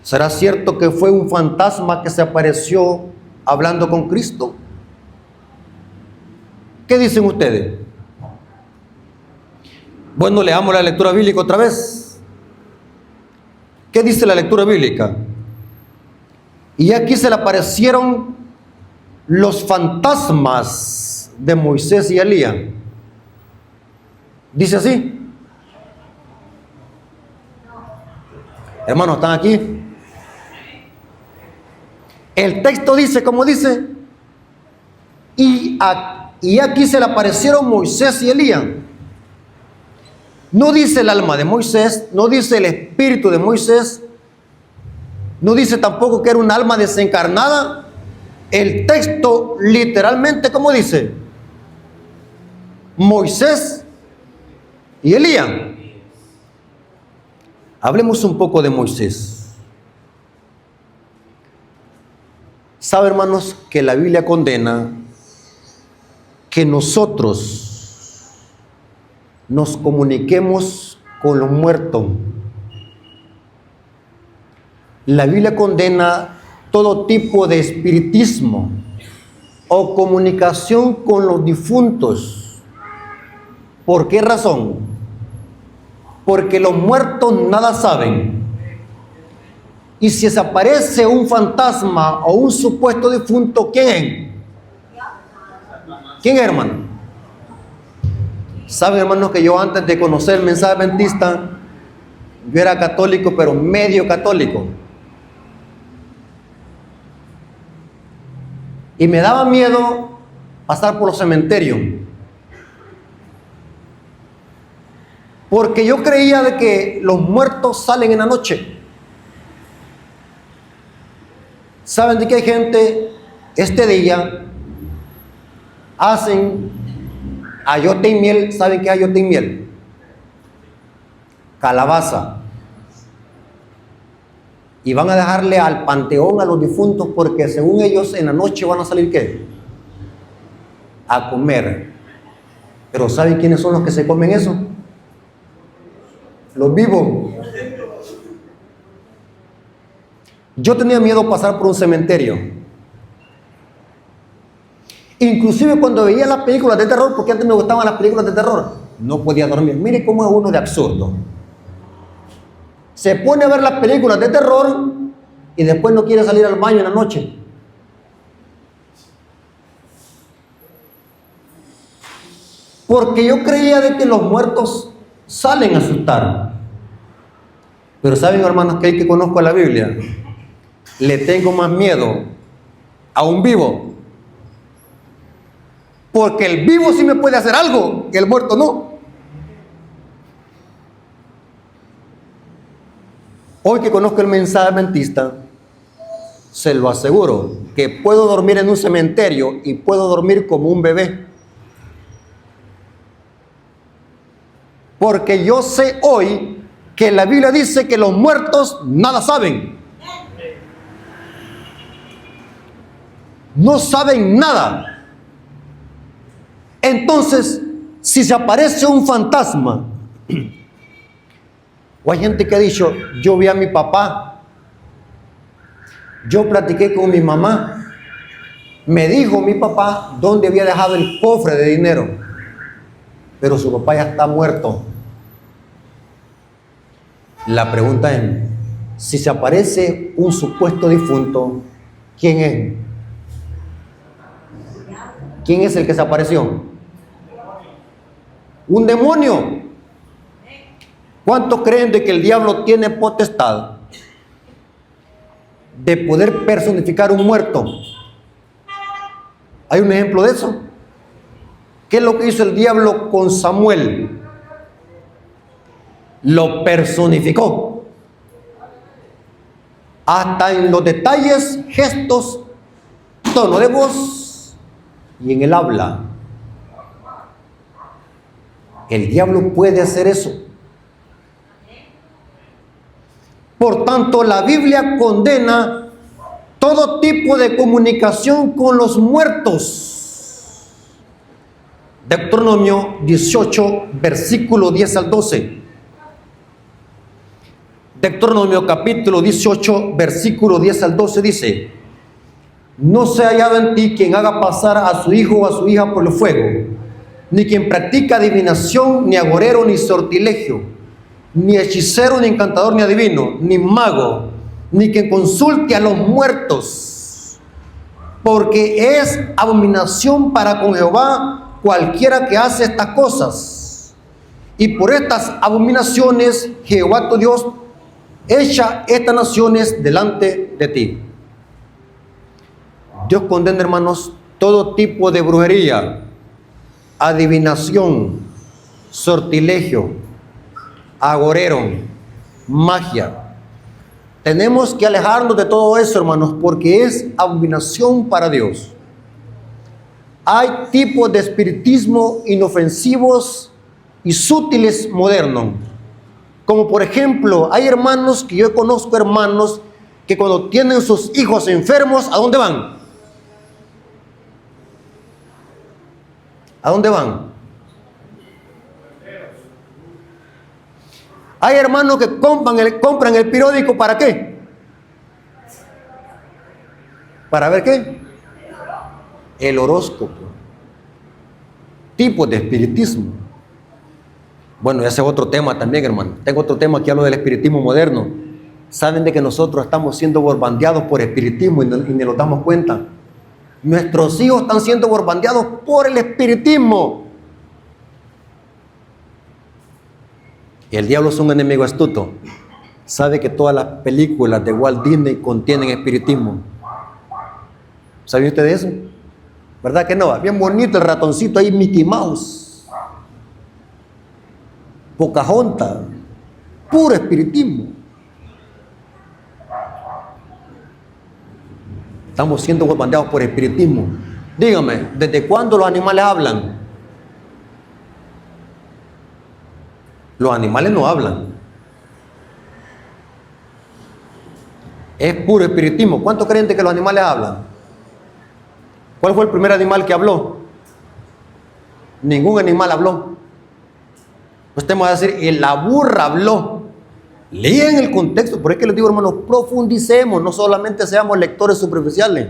¿será cierto que fue un fantasma que se apareció hablando con Cristo? ¿Qué dicen ustedes? Bueno, leamos la lectura bíblica otra vez. ¿Qué dice la lectura bíblica? Y aquí se le aparecieron los fantasmas de Moisés y Elías. Dice así. Hermanos, ¿están aquí? El texto dice, como dice, y aquí se le aparecieron Moisés y Elías. No dice el alma de Moisés, no dice el espíritu de Moisés, no dice tampoco que era un alma desencarnada. El texto literalmente, ¿cómo dice? Moisés y Elías. Hablemos un poco de Moisés. ¿Sabe, hermanos, que la Biblia condena que nosotros nos comuniquemos con los muertos? La Biblia condena todo tipo de espiritismo o comunicación con los difuntos. ¿Por qué razón? Porque los muertos nada saben. Y si se aparece un fantasma o un supuesto difunto, ¿quién? ¿Quién, hermano? Saben, hermanos, que yo antes de conocer el mensaje adventista, yo era católico, pero medio católico. Y me daba miedo pasar por los cementerios. Porque yo creía de que los muertos salen en la noche. ¿Saben de qué hay gente este día? Hacen ayote y miel. ¿Saben qué es ayote y miel? Calabaza. Y van a dejarle al panteón a los difuntos porque según ellos en la noche van a salir ¿qué? A comer. Pero ¿saben quiénes son los que se comen eso? Los vivos. Yo tenía miedo de pasar por un cementerio. Inclusive cuando veía las películas de terror, porque antes me gustaban las películas de terror, no podía dormir. Mire cómo es uno de absurdo. Se pone a ver las películas de terror y después no quiere salir al baño en la noche. Porque yo creía de que los muertos salen a asustar. Pero saben, hermanos, que hay que conozco la Biblia, le tengo más miedo a un vivo. Porque el vivo sí me puede hacer algo, que el muerto no. Hoy que conozco el mensaje adventista, se lo aseguro, que puedo dormir en un cementerio y puedo dormir como un bebé. Porque yo sé hoy que la Biblia dice que los muertos nada saben. No saben nada. Entonces, si se aparece un fantasma, o hay gente que ha dicho, yo vi a mi papá, yo platiqué con mi mamá, me dijo mi papá dónde había dejado el cofre de dinero, pero su papá ya está muerto. La pregunta es, si se aparece un supuesto difunto, ¿quién es? ¿Quién es el que se apareció? Un demonio. ¿Cuántos creen de que el diablo tiene potestad de poder personificar un muerto? ¿Hay un ejemplo de eso? ¿Qué es lo que hizo el diablo con Samuel? Lo personificó. Hasta en los detalles, gestos, tono de voz y en el habla. El diablo puede hacer eso. Por tanto, la Biblia condena todo tipo de comunicación con los muertos. Deuteronomio 18, versículo 10 al 12. Deuteronomio capítulo 18, versículo 10 al 12 dice: no se ha hallado en ti quien haga pasar a su hijo o a su hija por el fuego, ni quien practica adivinación, ni agorero, ni sortilegio, ni hechicero, ni encantador, ni adivino, ni mago, ni quien consulte a los muertos, porque es abominación para con Jehová cualquiera que hace estas cosas. Y por estas abominaciones Jehová tu Dios echa estas naciones delante de ti. Dios condena, hermanos, todo tipo de brujería, adivinación, sortilegio, agorero, magia. Tenemos que alejarnos de todo eso, hermanos, porque es abominación para Dios. Hay tipos de espiritismo inofensivos y sutiles modernos. Como por ejemplo, hay hermanos que yo conozco, hermanos, que cuando tienen sus hijos enfermos, ¿a dónde van? ¿A dónde van? Hay hermanos que compran el periódico, ¿para qué? ¿Para ver qué? El horóscopo. Tipos de espiritismo. Bueno, ese es otro tema también, hermano. Tengo otro tema que hablo del espiritismo moderno. Saben de que nosotros estamos siendo bombardeados por espiritismo y ni nos damos cuenta. Nuestros hijos están siendo bombardeados por el espiritismo. Y el diablo es un enemigo astuto. Sabe que todas las películas de Walt Disney contienen espiritismo. ¿Sabía usted de eso? ¿Verdad que no? Bien bonito el ratoncito ahí, Mickey Mouse, Pocahontas, puro espiritismo. Estamos siendo bombardeados por espiritismo. Dígame, ¿desde cuándo los animales hablan? Los animales no hablan. Es puro espiritismo. ¿Cuántos creen que los animales hablan? ¿Cuál fue el primer animal que habló? Ningún animal habló. Usted me va a decir, la burra habló. Lean el contexto. Por eso que les digo, hermanos, profundicemos, no solamente seamos lectores superficiales.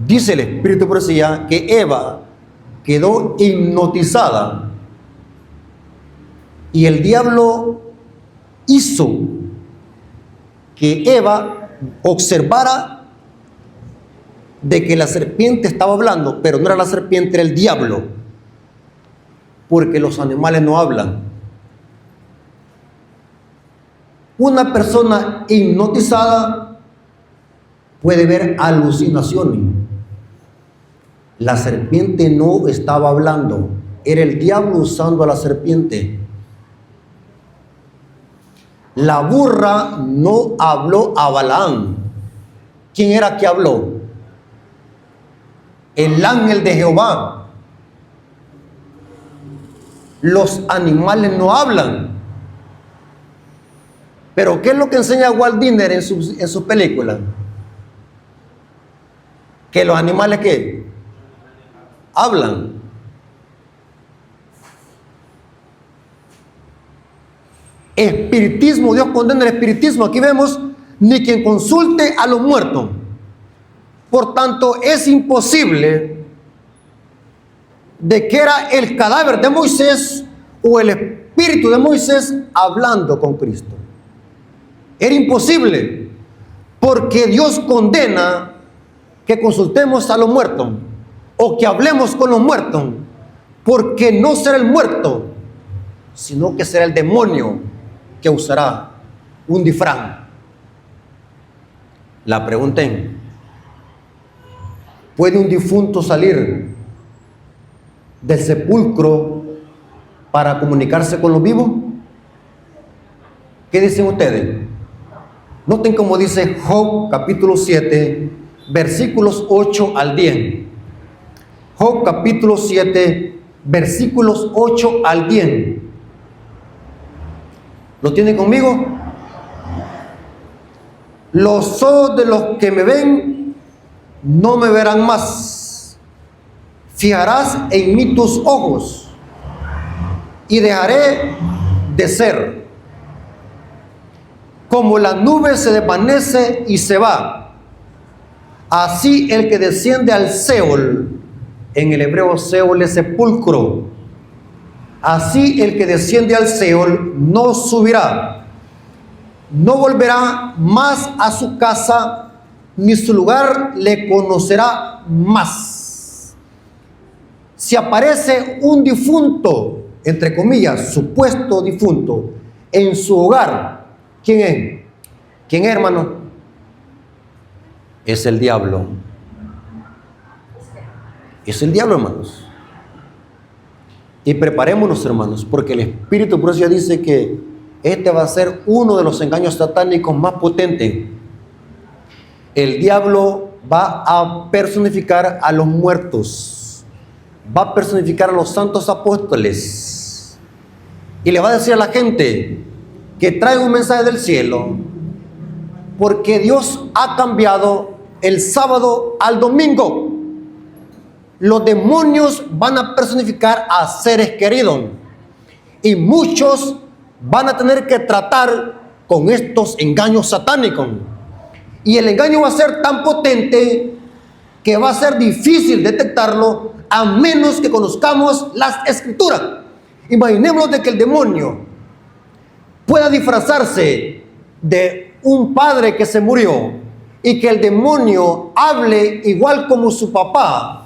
Dice el Espíritu de Profecía que Eva quedó hipnotizada y el diablo hizo que Eva observara de que la serpiente estaba hablando, pero no era la serpiente, era el diablo, porque los animales no hablan. Una persona hipnotizada puede ver alucinaciones. La serpiente no estaba hablando, era el diablo usando a la serpiente. La burra no habló a Balaam. ¿Quién era que habló? El ángel de Jehová. Los animales no hablan. Pero ¿qué es lo que enseña Walt Disney en sus películas? Que los animales ¿qué? Hablan. Espiritismo, Dios condena el espiritismo. Aquí vemos, ni quien consulte a los muertos. Por tanto, es imposible de que era el cadáver de Moisés o el espíritu de Moisés hablando con Cristo. Era imposible, porque Dios condena que consultemos a los muertos o que hablemos con los muertos, porque no será el muerto, sino que será el demonio que usará un disfraz. La pregunta es, ¿puede un difunto salir del sepulcro para comunicarse con los vivos? ¿Qué dicen ustedes? Noten cómo dice Job capítulo 7, versículos 8 al 10. Job capítulo 7, versículos 8 al 10. ¿Lo tienen conmigo? Los ojos de los que me ven no me verán más. Fijarás en mí tus ojos y dejaré de ser. Como la nube se desvanece y se va, así el que desciende al Seol En el hebreo, Seol es sepulcro. Así el que desciende al Seol no subirá, no volverá más a su casa, ni su lugar le conocerá más. Si aparece un difunto, entre comillas, supuesto difunto, en su hogar, ¿quién es? ¿Quién es, hermano? Es el diablo. Es el diablo, hermanos. Y preparémonos, hermanos, porque el Espíritu por eso ya dice que este va a ser uno de los engaños satánicos más potentes. El diablo va a personificar a los muertos, va a personificar a los santos apóstoles y le va a decir a la gente que trae un mensaje del cielo, porque Dios ha cambiado el sábado al domingo. Los demonios van a personificar a seres queridos y muchos van a tener que tratar con estos engaños satánicos. Y el engaño va a ser tan potente que va a ser difícil detectarlo a menos que conozcamos las escrituras. Imaginémonos de que el demonio pueda disfrazarse de un padre que se murió y que el demonio hable igual como su papá,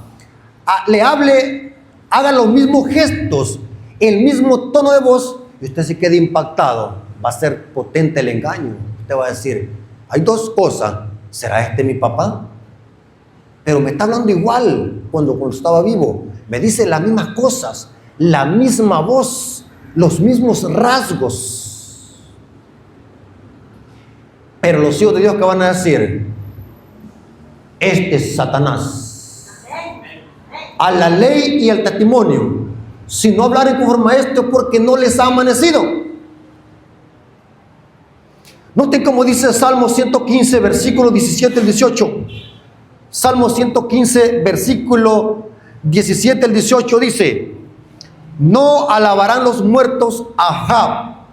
le hable, haga los mismos gestos, el mismo tono de voz, y usted se quede impactado. Va a ser potente el engaño. Usted va a decir, hay dos cosas, ¿será este mi papá? Pero me está hablando igual cuando estaba vivo, me dice las mismas cosas, la misma voz, los mismos rasgos. Pero los hijos de Dios, que van a decir, este es Satanás. A la ley y al testimonio, si no hablaren conforme a esto, porque no les ha amanecido. Noten cómo dice Salmo 115, versículo 17 al 18. Salmo 115, versículo 17 al 18 dice: no alabarán los muertos a Jah.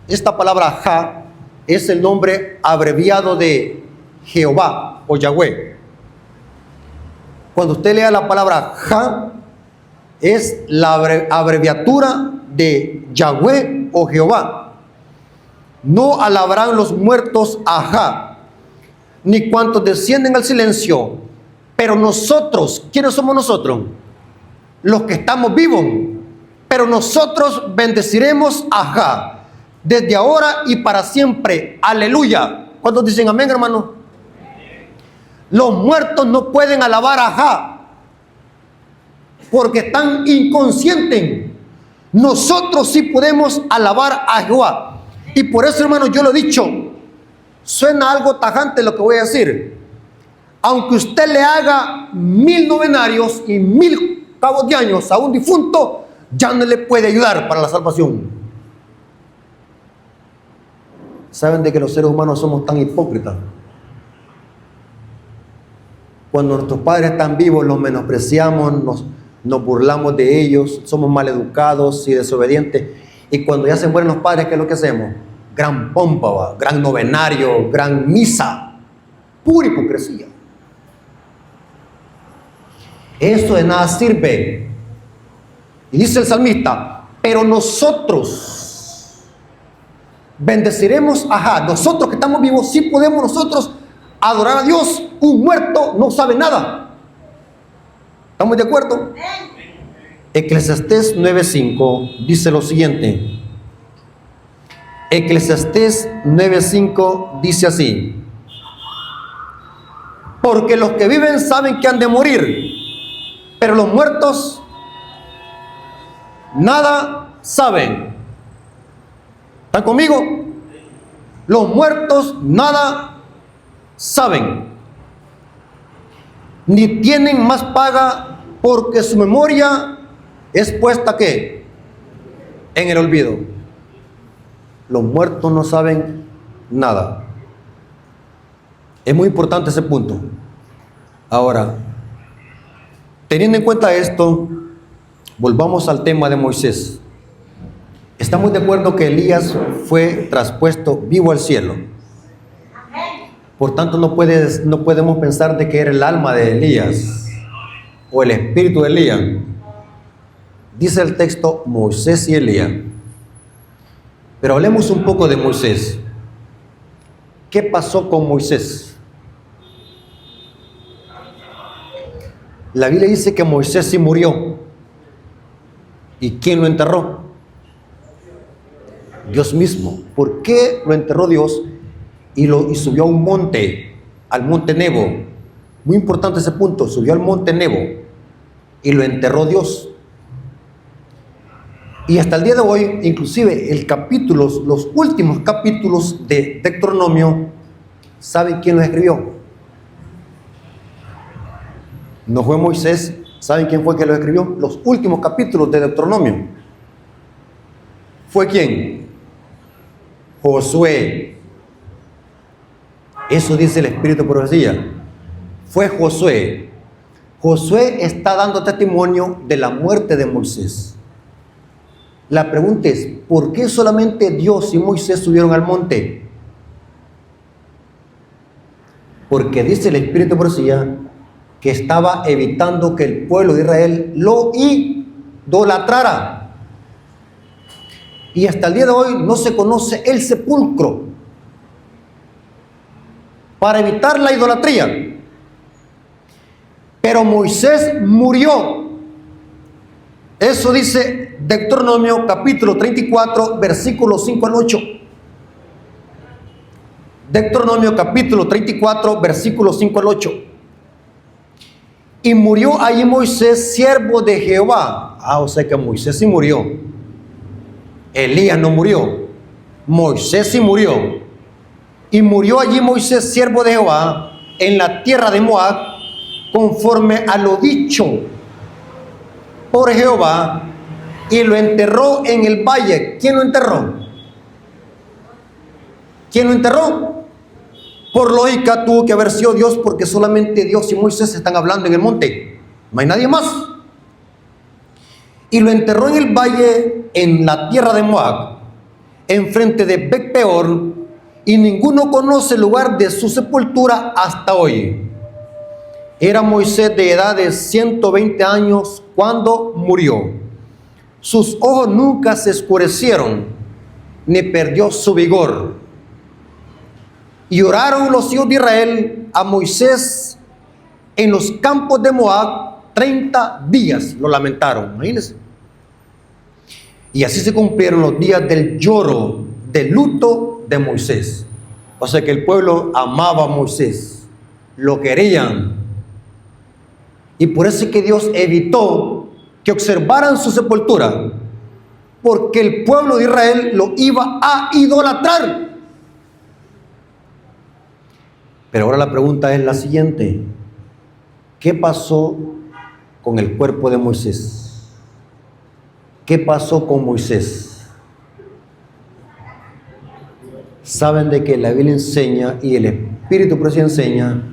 Esta palabra Jah es el nombre abreviado de Jehová o Yahweh. Cuando usted lea la palabra Jah, es la abreviatura de Yahweh o Jehová. No alabarán los muertos a Jah, ni cuantos descienden al silencio. Pero nosotros, ¿quiénes somos nosotros? Los que estamos vivos. Pero nosotros bendeciremos a Jah desde ahora y para siempre. Aleluya. ¿Cuántos dicen amén, hermano? Los muertos no pueden alabar a Jah porque están inconscientes. Nosotros sí podemos alabar a Jehová. Y por eso, hermano, yo lo he dicho, suena algo tajante lo que voy a decir. Aunque usted le haga 1000 novenarios y 1000 cabos de años a un difunto, ya no le puede ayudar para la salvación. ¿Saben de que los seres humanos somos tan hipócritas? Cuando nuestros padres están vivos, los menospreciamos, nos burlamos de ellos, somos maleducados y desobedientes. Y cuando ya se mueren los padres, ¿qué es lo que hacemos? Gran pompa, gran novenario, gran misa. Pura hipocresía. Eso de nada sirve. Y dice el salmista, pero nosotros bendeciremos a Jah. Nosotros que estamos vivos, sí podemos nosotros adorar a Dios. Un muerto no sabe nada. ¿Estamos de acuerdo? Eclesiastés 9:5 dice lo siguiente. Eclesiastés 9:5 dice así: porque los que viven saben que han de morir, pero los muertos nada saben. ¿Están conmigo? Los muertos nada saben, ni tienen más paga, porque su memoria es puesta ¿qué? En el olvido. Los muertos no saben nada. Es muy importante ese punto. Ahora, teniendo en cuenta esto, volvamos al tema de Moisés. Estamos de acuerdo que Elías fue traspuesto vivo al cielo. Por tanto, no podemos pensar de que era el alma de Elías o el espíritu de Elías. Dice el texto Moisés y Elías. Pero hablemos un poco de Moisés. ¿Qué pasó con Moisés? La Biblia dice que Moisés sí murió. ¿Y quién lo enterró? Dios mismo. ¿Por qué lo enterró Dios? Y subió a un monte, al monte Nebo. Muy importante ese punto. Subió al monte Nebo y lo enterró Dios. Y hasta el día de hoy, inclusive los últimos capítulos de Deuteronomio, ¿saben quién los escribió? No fue Moisés. ¿Saben quién fue que los escribió? Los últimos capítulos de Deuteronomio. ¿Fue quién? Josué. Eso dice el Espíritu de Profecía. Fue Josué. Josué está dando testimonio de la muerte de Moisés. La pregunta es, ¿por qué solamente Dios y Moisés subieron al monte? Porque dice el Espíritu de Profecía que estaba evitando que el pueblo de Israel lo idolatrara. Y hasta el día de hoy no se conoce el sepulcro para evitar la idolatría. Pero Moisés murió. Eso dice Deuteronomio capítulo 34, versículos 5 al 8. Deuteronomio capítulo 34, versículos 5 al 8. Y murió allí Moisés, siervo de Jehová. O sea que Moisés sí murió. Elías no murió. Moisés sí murió. Y murió allí Moisés, siervo de Jehová, en la tierra de Moab, conforme a lo dicho por Jehová, y lo enterró en el valle. ¿Quién lo enterró? ¿Quién lo enterró? Por lógica tuvo que haber sido Dios, porque solamente Dios y Moisés están hablando en el monte. No hay nadie más. Y lo enterró en el valle, en la tierra de Moab, enfrente de Bet-peor, y ninguno conoce el lugar de su sepultura hasta hoy. Era Moisés de edad de 120 años cuando murió. Sus ojos nunca se oscurecieron, ni perdió su vigor. Y oraron los hijos de Israel a Moisés en los campos de Moab 30 días. Lo lamentaron, imagínense. Y así se cumplieron los días del lloro, del luto de Moisés. O sea que el pueblo amaba a Moisés, lo querían. Y por eso es que Dios evitó que observaran su sepultura, porque el pueblo de Israel lo iba a idolatrar. Pero ahora la pregunta es la siguiente: ¿qué pasó con el cuerpo de Moisés? ¿Qué pasó con Moisés? Saben de que la Biblia enseña y el Espíritu de Profecía enseña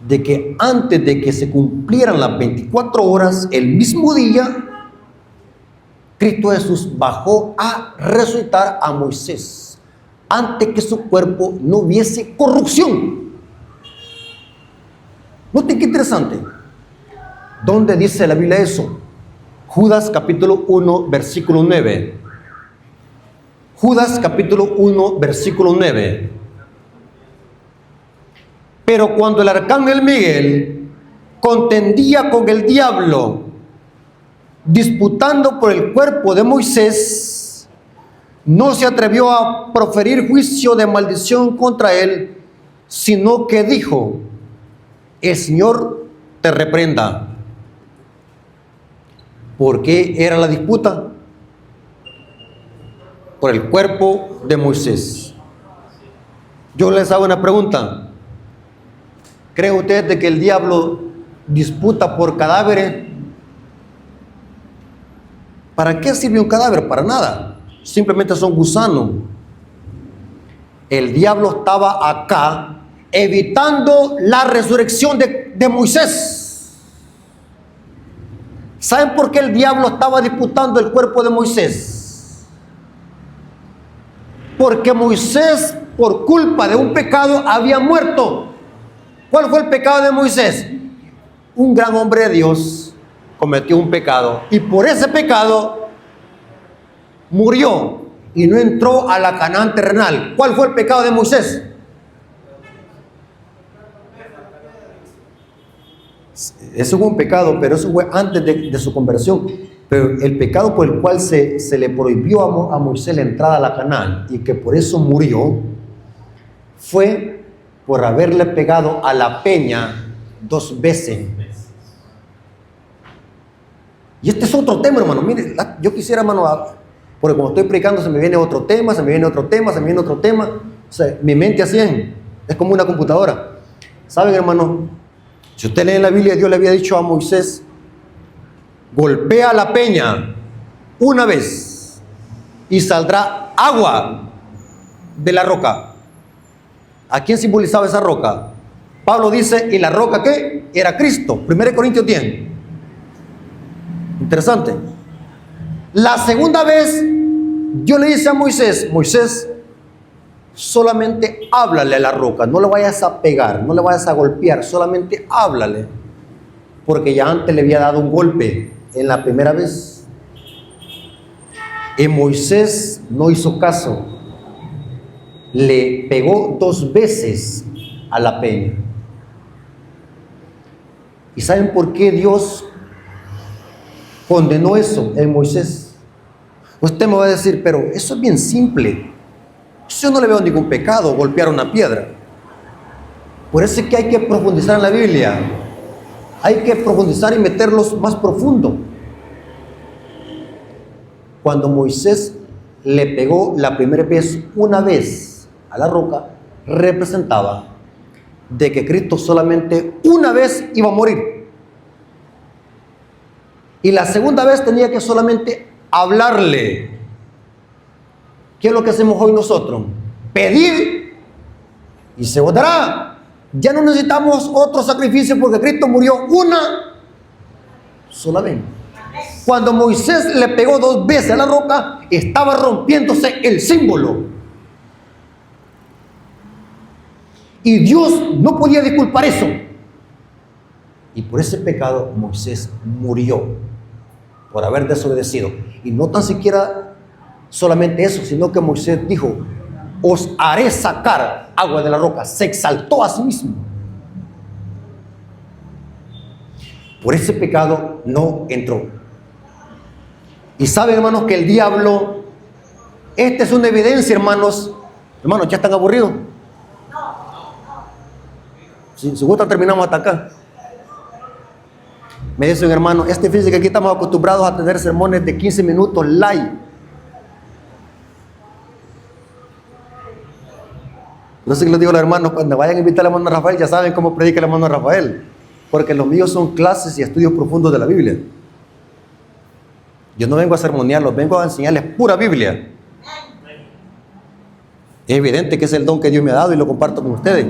de que antes de que se cumplieran las 24 horas, el mismo día, Cristo Jesús bajó a resucitar a Moisés, antes que su cuerpo no hubiese corrupción. Noten qué interesante. ¿Dónde dice la Biblia eso? Judas capítulo 1, versículo 9. Judas capítulo 1, versículo 9. Pero cuando el arcángel Miguel contendía con el diablo, disputando por el cuerpo de Moisés, no se atrevió a proferir juicio de maldición contra él, sino que dijo: el Señor te reprenda. ¿Por qué era la disputa? Por el cuerpo de Moisés. Yo les hago una pregunta: ¿cree usted de que el diablo disputa por cadáveres? ¿Para qué sirve un cadáver? Para nada. Simplemente son gusanos. El diablo estaba acá evitando la resurrección de Moisés. ¿Saben por qué el diablo estaba disputando el cuerpo de Moisés? Porque Moisés, por culpa de un pecado, había muerto. ¿Cuál fue el pecado de Moisés? un gran hombre de Dios cometió un pecado y por ese pecado murió y no entró a la Canaán terrenal. ¿Cuál fue el pecado de Moisés? Eso fue un pecado, pero eso fue antes de su conversión. Pero el pecado por el cual se le prohibió a Moisés la entrada a la Canaán y que por eso murió fue por haberle pegado a la peña 2 veces. Y este es otro tema, hermano. Mire, yo quisiera, hermano, porque como estoy predicando se me viene otro tema, se me viene otro tema, se me viene otro tema. O sea, mi mente así es como una computadora. ¿Saben, hermano? Si usted lee en la Biblia, Dios le había dicho a Moisés: golpea la peña una vez y saldrá agua de la roca. ¿A quién simbolizaba esa roca? Pablo dice, ¿y la roca qué? Era Cristo. 1 Corintios 10. Interesante. La segunda vez, Dios le dice a Moisés: Moisés, solamente háblale a la roca, no le vayas a pegar, no le vayas a golpear, solamente háblale. Porque ya antes le había dado un golpe en la primera vez. Y Moisés no hizo caso. Le pegó 2 veces a la peña. ¿Y saben por qué Dios condenó eso en Moisés? Usted me va a decir, pero eso es bien simple. Yo no le veo ningún pecado golpear una piedra. Por eso es que hay que profundizar en la Biblia. Hay que profundizar y meterlos más profundo. Cuando Moisés le pegó la primera vez, una vez a la roca, representaba de que Cristo solamente una vez iba a morir. Y la segunda vez tenía que solamente hablarle. ¿Qué es lo que hacemos hoy nosotros? Pedir y se os dará. Ya no necesitamos otro sacrificio porque Cristo murió una sola vez. Cuando Moisés le pegó 2 veces a la roca, estaba rompiéndose el símbolo. Y Dios no podía disculpar eso. Y por ese pecado Moisés murió, por haber desobedecido. Y no tan siquiera solamente eso, sino que Moisés dijo: os haré sacar agua de la roca. Se exaltó a sí mismo. Por ese pecado no entró. Y saben, hermanos, que el diablo, esta es una evidencia, hermanos. Hermanos, ¿ya están aburridos? Si gusta, terminamos hasta acá. Me dicen, hermano, fíjense que aquí estamos acostumbrados a tener sermones de 15 minutos live. No sé qué les digo a los hermanos, cuando vayan a invitar al hermano Rafael, ya saben cómo predica el hermano Rafael, porque los míos son clases y estudios profundos de la Biblia. Yo no vengo a sermonearlos, vengo a enseñarles pura Biblia. Es evidente que es el don que Dios me ha dado y lo comparto con ustedes.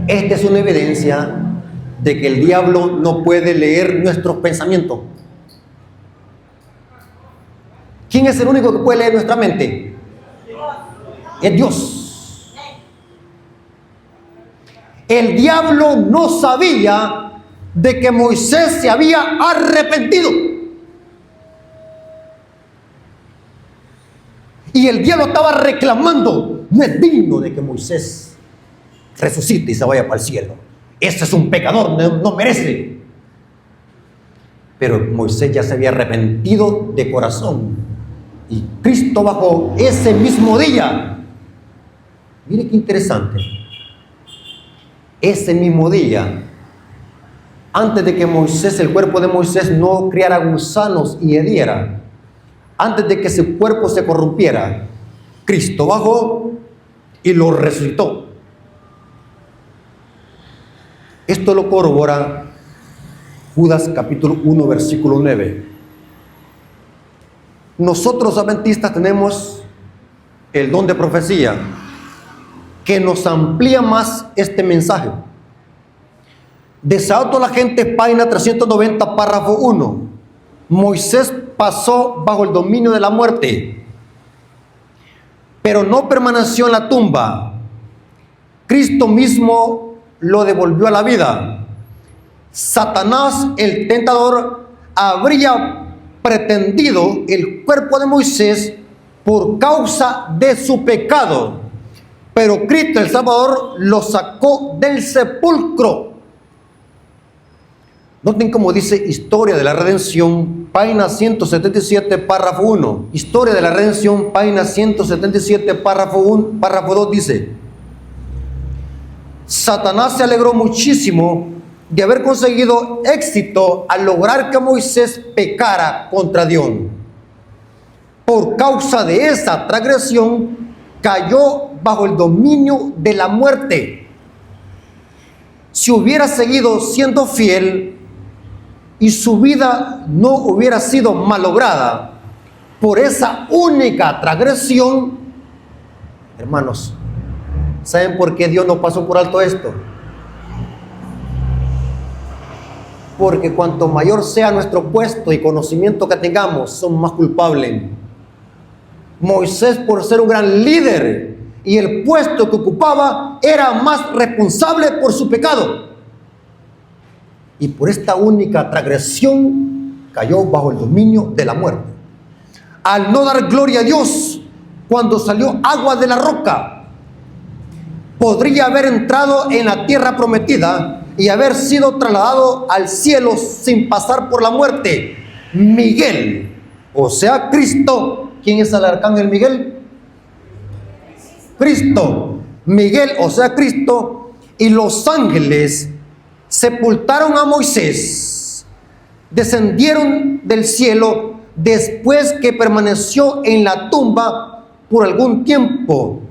Esta es una evidencia de que el diablo no puede leer nuestros pensamientos. ¿Quién es el único que puede leer nuestra mente? Es Dios. El diablo no sabía de que Moisés se había arrepentido. Y el diablo estaba reclamando: no es digno de que Moisés resucite y se vaya para el cielo. Ese es un pecador, no merece. Pero Moisés ya se había arrepentido de corazón. Y Cristo bajó ese mismo día. Mire qué interesante. Ese mismo día, antes de que Moisés, el cuerpo de Moisés no criara gusanos y hediera, antes de que su cuerpo se corrompiera, Cristo bajó y lo resucitó. Esto lo corrobora Judas capítulo 1 versículo 9. Nosotros adventistas tenemos el don de profecía que nos amplía más este mensaje. Desato a la gente, página 390, párrafo 1. Moisés pasó bajo el dominio de la muerte, pero no permaneció en la tumba. Cristo mismo lo devolvió a la vida. Satanás, el tentador, habría pretendido el cuerpo de Moisés por causa de su pecado, pero Cristo el Salvador lo sacó del sepulcro. Noten cómo dice Historia de la Redención, página 177, párrafo 1. Historia de la Redención, página 177, párrafo 1, párrafo 2 dice: Satanás se alegró muchísimo de haber conseguido éxito al lograr que Moisés pecara contra Dios. Por causa de esa transgresión, cayó bajo el dominio de la muerte. Si hubiera seguido siendo fiel y su vida no hubiera sido malograda por esa única transgresión, hermanos, ¿saben por qué Dios no pasó por alto esto? Porque cuanto mayor sea nuestro puesto y conocimiento que tengamos, somos más culpables. Moisés, por ser un gran líder y el puesto que ocupaba, era más responsable por su pecado. Y por esta única transgresión cayó bajo el dominio de la muerte. Al no dar gloria a Dios cuando salió agua de la roca, podría haber entrado en la tierra prometida y haber sido trasladado al cielo sin pasar por la muerte. Miguel, o sea Cristo. ¿Quién es el arcángel Miguel? Cristo. Miguel, o sea Cristo, y los ángeles sepultaron a Moisés, descendieron del cielo después que permaneció en la tumba por algún tiempo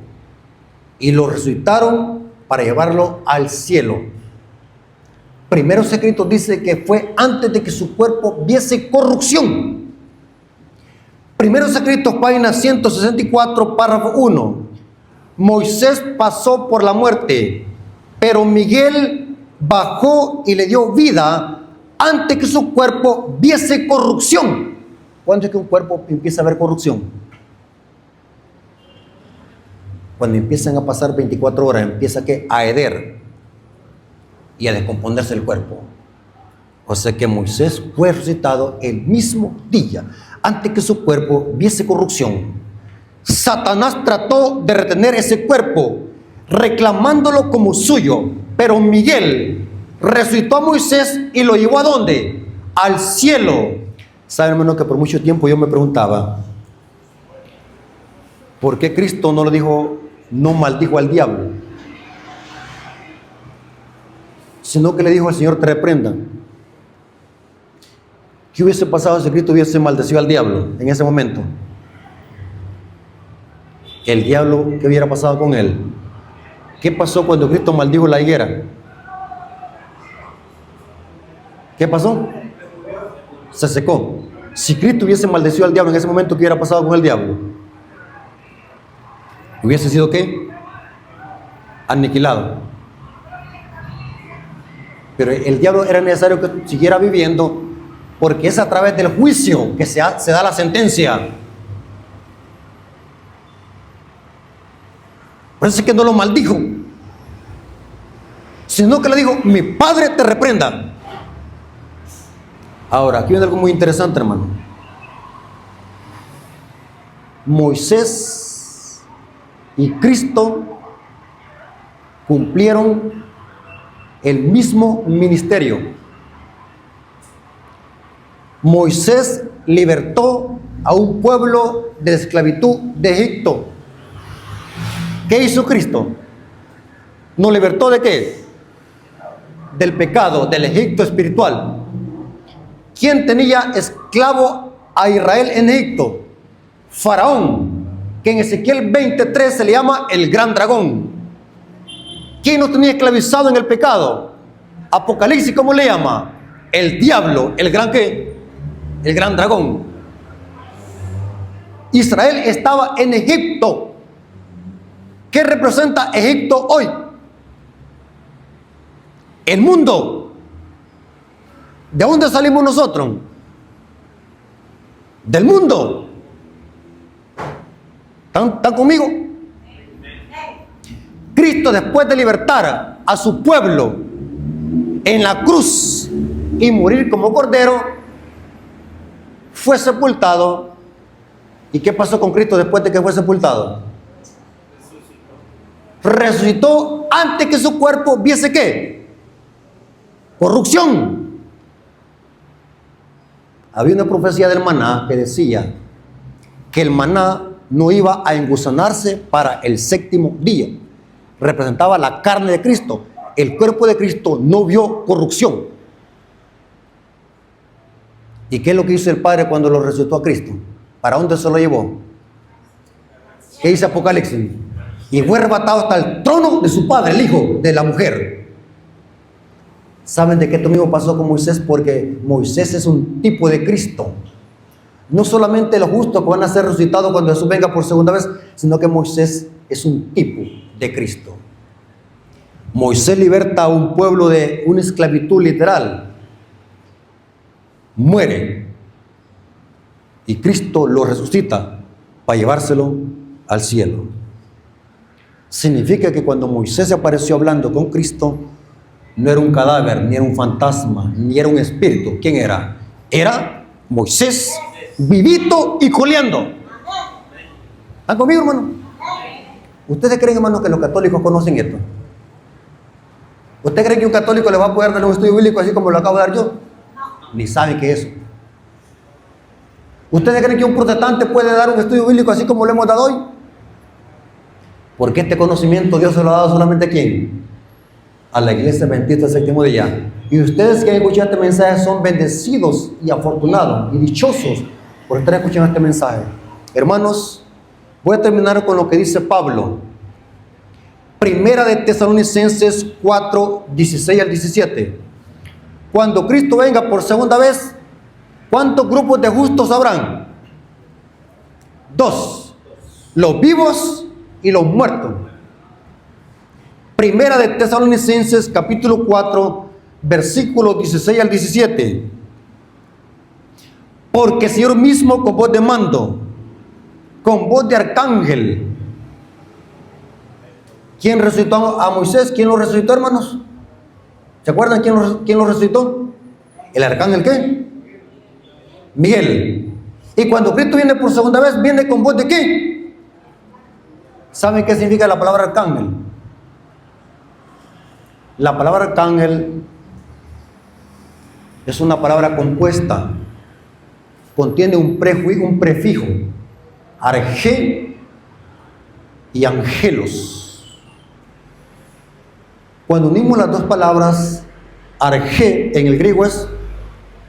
y lo resucitaron para llevarlo al cielo. Primeros Escritos dice que fue antes de que su cuerpo viese corrupción. Primeros Escritos, página 164, párrafo 1. Moisés pasó por la muerte, pero Miguel bajó y le dio vida antes que su cuerpo viese corrupción. ¿Cuándo es que un cuerpo empieza a ver corrupción? Cuando empiezan a pasar 24 horas, empieza a heder y a descomponerse el cuerpo. O sea que Moisés fue resucitado el mismo día, antes que su cuerpo viese corrupción. Satanás trató de retener ese cuerpo, reclamándolo como suyo, pero Miguel resucitó a Moisés y lo llevó ¿a dónde? Al cielo. ¿Saben, hermano, que por mucho tiempo yo me preguntaba por qué Cristo no lo dijo, no maldijo al diablo, sino que le dijo al Señor: te reprendan? ¿Qué hubiese pasado si Cristo hubiese maldecido al diablo en ese momento? El diablo, ¿qué hubiera pasado con él? ¿Qué pasó cuando Cristo maldijo la higuera? ¿Qué pasó? Se secó. Si Cristo hubiese maldecido al diablo en ese momento, ¿qué hubiera pasado con el diablo? ¿Hubiese sido qué? Aniquilado. Pero el diablo era necesario que siguiera viviendo, porque es a través del juicio que se da la sentencia. Por eso es que no lo maldijo, sino que le dijo: mi padre te reprenda. Ahora, aquí viene algo muy interesante, hermano. Moisés y Cristo cumplieron el mismo ministerio. Moisés libertó a un pueblo de la esclavitud de Egipto. ¿Qué hizo Cristo? ¿Nos libertó de qué? Del pecado, del Egipto espiritual. ¿Quién tenía esclavo a Israel en Egipto? Faraón, que en Ezequiel 23 se le llama el gran dragón. ¿Quién nos tenía esclavizado en el pecado? Apocalipsis, ¿cómo le llama? El diablo, ¿el gran qué? El gran dragón. Israel estaba en Egipto. ¿Qué representa Egipto hoy? El mundo. ¿De dónde salimos nosotros? Del mundo. ¿Están conmigo? Cristo, después de libertar a su pueblo en la cruz y morir como cordero, fue sepultado. ¿Y qué pasó con Cristo después de que fue sepultado? Resucitó antes que su cuerpo viese ¿qué? Corrupción. Había una profecía del maná que decía que el maná no iba a engusanarse para el séptimo día. Representaba la carne de Cristo. El cuerpo de Cristo no vio corrupción. ¿Y qué es lo que hizo el Padre cuando lo resucitó a Cristo? ¿Para dónde se lo llevó? ¿Qué dice Apocalipsis? Y fue arrebatado hasta el trono de su padre, el hijo de la mujer. ¿Saben de qué esto mismo pasó con Moisés? Porque Moisés es un tipo de Cristo. No solamente los justos que van a ser resucitados cuando Jesús venga por segunda vez, sino que Moisés es un tipo de Cristo. Moisés liberta a un pueblo de una esclavitud literal. Muere. Y Cristo lo resucita para llevárselo al cielo. Significa que cuando Moisés se apareció hablando con Cristo, no era un cadáver, ni era un fantasma, ni era un espíritu. ¿Quién era? Era Moisés, vivito y coleando. ¿Están conmigo, hermano? ¿Ustedes creen, hermano, que los católicos conocen esto? ¿Usted cree que un católico le va a poder dar un estudio bíblico así como lo acabo de dar yo? Ni sabe qué es eso. ¿Ustedes creen que un protestante puede dar un estudio bíblico así como lo hemos dado hoy? Porque este conocimiento Dios se lo ha dado solamente ¿a quién? A la iglesia adventista del séptimo día. Y ustedes que han escuchado este mensaje son bendecidos y afortunados y dichosos por estar escuchando este mensaje. Hermanos, voy a terminar con lo que dice Pablo. Primera de Tesalonicenses 4, 16 al 17. Cuando Cristo venga por segunda vez, ¿cuántos grupos de justos habrán? 2. Los vivos y los muertos. Primera de Tesalonicenses capítulo 4, versículos 16 al 17. Porque el Señor mismo con voz de mando, con voz de arcángel. ¿Quién resucitó a Moisés? ¿Quién lo resucitó, hermanos? ¿Se acuerdan quién lo resucitó? ¿El arcángel qué? Miguel. Y cuando Cristo viene por segunda vez, ¿viene con voz de qué? ¿Saben qué significa la palabra arcángel? La palabra arcángel es una palabra compuesta. Contiene un prefijo. Arge y angelos. Cuando unimos las dos palabras, arge en el griego es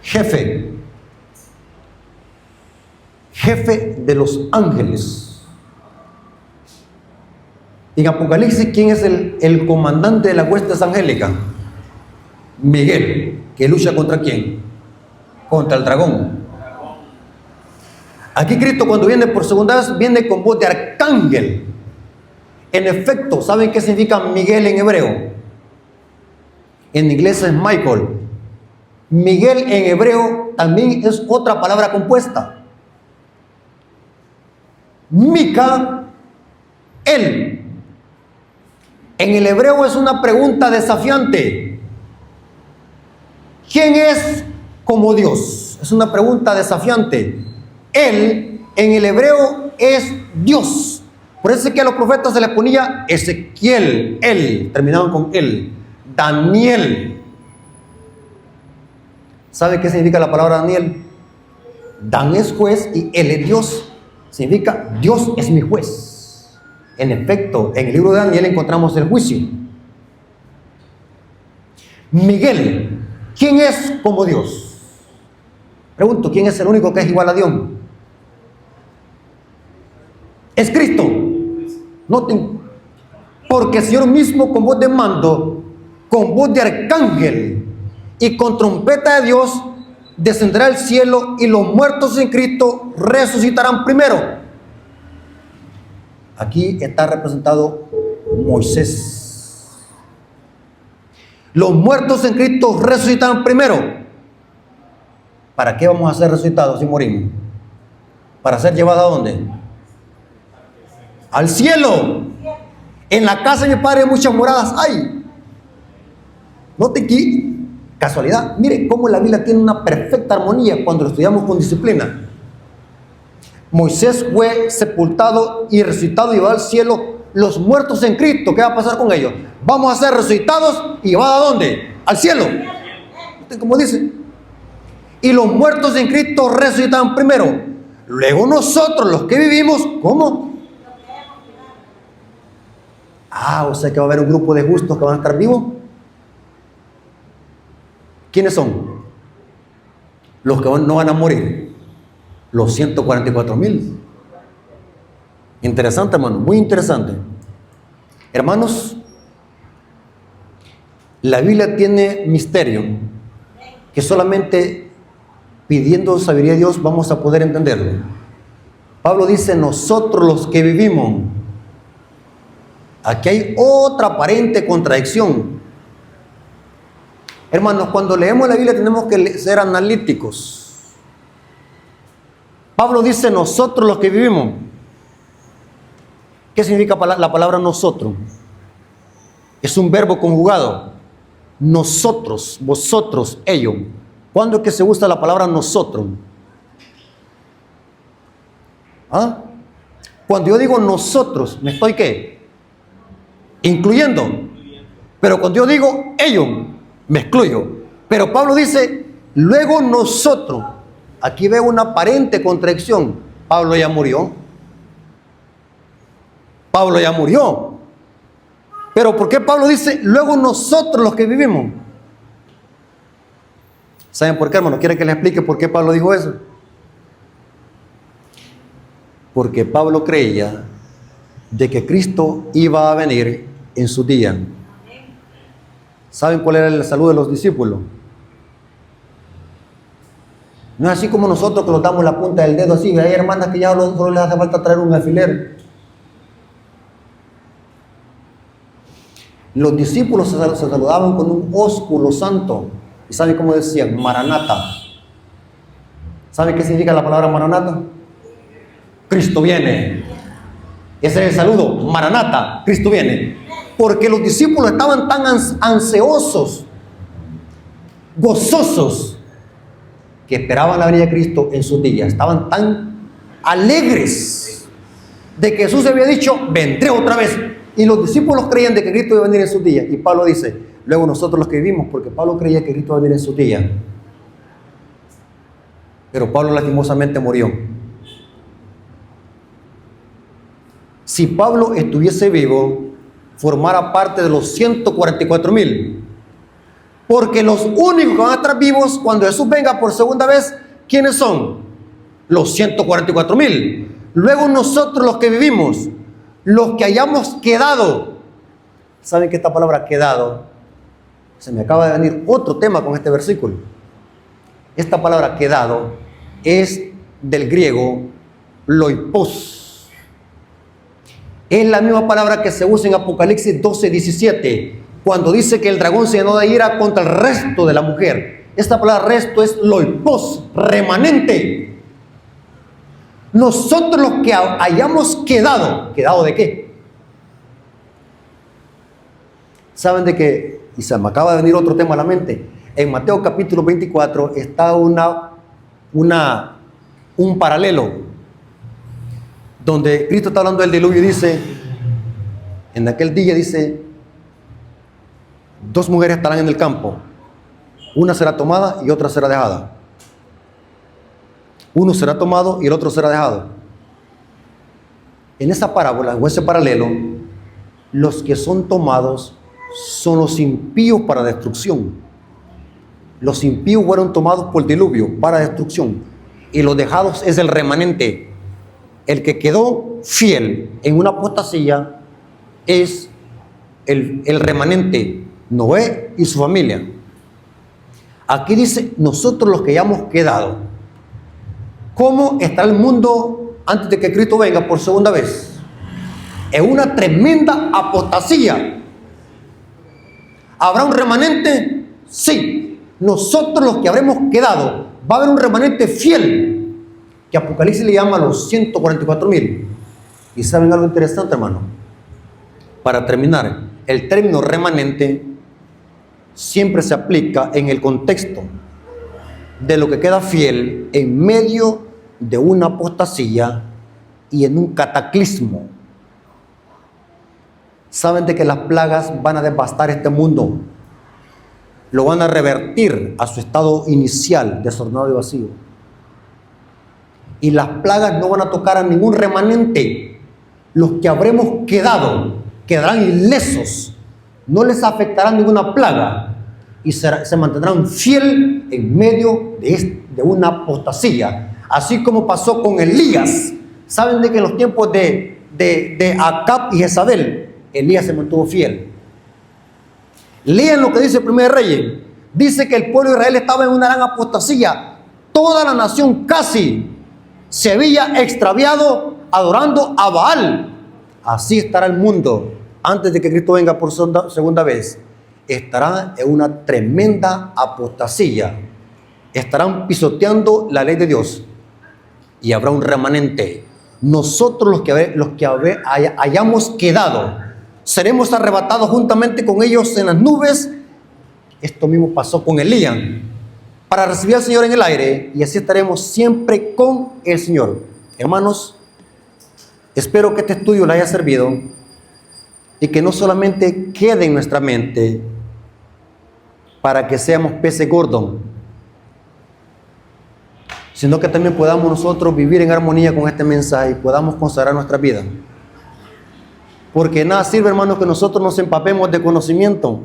jefe. Jefe de los ángeles. En Apocalipsis, ¿quién es el comandante de las huestes angélicas? Miguel, que lucha contra quién? Contra el dragón. Aquí Cristo cuando viene por segunda vez viene con voz de arcángel. En efecto, ¿saben qué significa Miguel en hebreo? En inglés es Michael. Miguel en hebreo también es otra palabra compuesta. Mica, él. En el hebreo es una pregunta desafiante. ¿Quién es como Dios? Es una pregunta desafiante. Él en el hebreo es Dios. Por eso es que a los profetas se les ponía Ezequiel, él, terminaban con él. Daniel. ¿Sabe qué significa la palabra Daniel? Dan es juez y él es Dios. Significa Dios es mi juez. En efecto, en el libro de Daniel encontramos el juicio. Miguel, ¿quién es como Dios? Pregunto, ¿quién es el único que es igual a Dios? Es Cristo. Noten, porque el Señor mismo con voz de mando, con voz de arcángel y con trompeta de Dios descenderá al cielo y los muertos en Cristo resucitarán primero. Aquí está representado Moisés. Los muertos en Cristo resucitarán primero. ¿Para qué vamos a ser resucitados si morimos? ¿Para ser llevados a dónde? Al cielo. En la casa de mi Padre muchas moradas hay. Note que casualidad. Mire cómo la Biblia tiene una perfecta armonía cuando lo estudiamos con disciplina. Moisés fue sepultado y resucitado y llevado al cielo. Los muertos en Cristo, ¿qué va a pasar con ellos? Vamos a ser resucitados y llevados ¿a dónde? Al cielo. ¿Usted cómo dice? Y los muertos en Cristo resucitan primero. Luego nosotros, los que vivimos, ¿cómo? O sea que va a haber un grupo de justos que van a estar vivos. ¿Quiénes son? Los que no van a morir. Los 144,000. Interesante, hermano, muy interesante. Hermanos, la Biblia tiene misterio que solamente pidiendo sabiduría a Dios vamos a poder entenderlo. Pablo dice, nosotros los que vivimos. Aquí hay otra aparente contradicción. Hermanos, cuando leemos la Biblia tenemos que ser analíticos. Pablo dice, nosotros los que vivimos. ¿Qué significa la palabra nosotros? Es un verbo conjugado. Nosotros, vosotros, ellos. ¿Cuándo es que se usa la palabra nosotros? Cuando yo digo nosotros, ¿me estoy qué? Incluyendo. Pero cuando yo digo ellos, me excluyo. Pero Pablo dice, luego nosotros. Aquí veo una aparente contradicción. Pablo ya murió. Pablo ya murió. Pero ¿por qué Pablo dice, luego nosotros los que vivimos? ¿Saben por qué, hermano? ¿Quieren que les explique por qué Pablo dijo eso? Porque Pablo creía de que Cristo iba a venir en su día. ¿Saben cuál era el saludo de los discípulos? No es así como nosotros que nos damos la punta del dedo así. Hay hermanas que ya solo les hace falta traer un alfiler. Los discípulos se saludaban con un ósculo santo. ¿Y saben cómo decían? Maranata. ¿Saben qué significa la palabra Maranata? Cristo viene. Ese es el saludo. Maranata. Cristo viene. Porque los discípulos estaban tan ansiosos, gozosos, que esperaban la venida de Cristo en sus días. Estaban tan alegres de que Jesús había dicho, vendré otra vez. Y los discípulos creían de que Cristo iba a venir en sus días. Y Pablo dice, luego nosotros los que vivimos, porque Pablo creía que Cristo iba a venir en sus días. Pero Pablo lastimosamente murió. Si Pablo estuviese vivo, formara parte de los 144,000. Porque los únicos que van a estar vivos cuando Jesús venga por segunda vez, ¿quiénes son? Los 144,000. Luego nosotros los que vivimos, los que hayamos quedado. ¿Saben que esta palabra quedado? Se me acaba de venir otro tema con este versículo. Esta palabra quedado es del griego loipos. Es la misma palabra que se usa en Apocalipsis 12:17, cuando dice que el dragón se llenó de ira contra el resto de la mujer. Esta palabra resto es loipos, remanente. Nosotros los que hayamos quedado, ¿quedado de qué? ¿Saben de qué? Y se me acaba de venir otro tema a la mente. En Mateo capítulo 24 está un paralelo donde Cristo está hablando del diluvio y dice, en aquel día dice, 2 mujeres estarán en el campo, una será tomada y otra será dejada. Uno será tomado y el otro será dejado. En esa parábola, o ese paralelo, los que son tomados son los impíos para destrucción. Los impíos fueron tomados por el diluvio para destrucción. Y los dejados es el remanente. El que quedó fiel en una apostasía es el remanente, Noé y su familia. Aquí dice, nosotros los que hayamos quedado. ¿Cómo está el mundo antes de que Cristo venga por segunda vez? En una tremenda apostasía. ¿Habrá un remanente? Sí. Nosotros los que habremos quedado, va a haber un remanente fiel, que Apocalipsis le llama a los 144,000. Y saben algo interesante, hermano. Para terminar, el término remanente siempre se aplica en el contexto de lo que queda fiel en medio de una apostasía y en un cataclismo. Saben de que las plagas van a devastar este mundo, lo van a revertir a su estado inicial, desordenado y vacío. Y las plagas no van a tocar a ningún remanente. Los que habremos quedado quedarán ilesos, no les afectará ninguna plaga y se mantendrán fiel en medio de una apostasía, así como pasó con Elías. Saben de que en los tiempos de Acab y Jezabel, Elías se mantuvo fiel. Lean lo que dice el 1 Reyes. Dice que el pueblo de Israel estaba en una gran apostasía. Toda la nación casi se había extraviado adorando a Baal. Así estará el mundo antes de que Cristo venga por segunda vez. Estará en una tremenda apostasía. Estarán pisoteando la ley de Dios y habrá un remanente. Nosotros los que hayamos quedado seremos arrebatados juntamente con ellos en las nubes. Esto mismo pasó con Elías, para recibir al Señor en el aire, y así estaremos siempre con el Señor. Hermanos, espero que este estudio les haya servido y que no solamente quede en nuestra mente para que seamos peces gordos, sino que también podamos nosotros vivir en armonía con este mensaje y podamos consagrar nuestra vida. Porque nada sirve, hermanos, que nosotros nos empapemos de conocimiento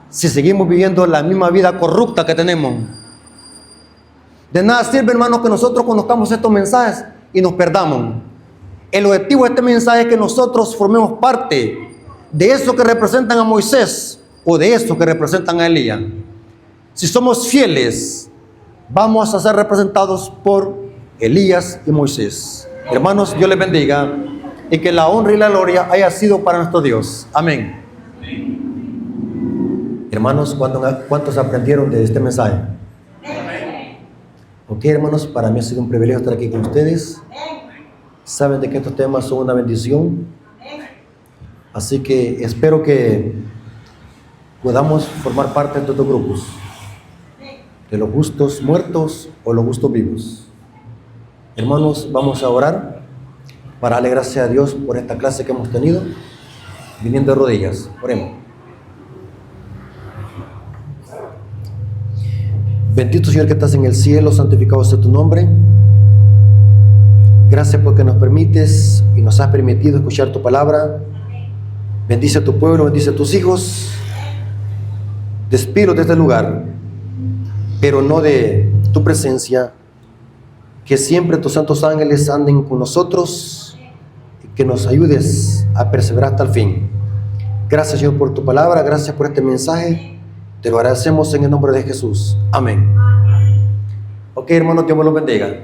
si seguimos viviendo la misma vida corrupta que tenemos. De nada sirve, hermanos, que nosotros conozcamos estos mensajes y nos perdamos. El objetivo de este mensaje es que nosotros formemos parte de eso que representan a Moisés o de eso que representan a Elías. Si somos fieles, vamos a ser representados por Elías y Moisés. Hermanos, Dios les bendiga y que la honra y la gloria haya sido para nuestro Dios. Amén. Hermanos, ¿cuántos aprendieron de este mensaje? Ok, hermanos, para mí ha sido un privilegio estar aquí con ustedes. Saben de que estos temas son una bendición. Así que espero que podamos formar parte de estos grupos, de los justos muertos o los justos vivos. Hermanos, vamos a orar para darle gracias a Dios por esta clase que hemos tenido, viniendo de rodillas. Oremos. Bendito Señor que estás en el cielo, santificado sea tu nombre. Gracias porque nos permites y nos has permitido escuchar tu palabra. Bendice a tu pueblo, bendice a tus hijos. Despido de este lugar, pero no de tu presencia. Que siempre tus santos ángeles anden con nosotros y que nos ayudes a perseverar hasta el fin. Gracias, Señor, por tu palabra. Gracias por este mensaje. Te lo agradecemos en el nombre de Jesús. Amén. Ok, hermanos, Dios me los bendiga.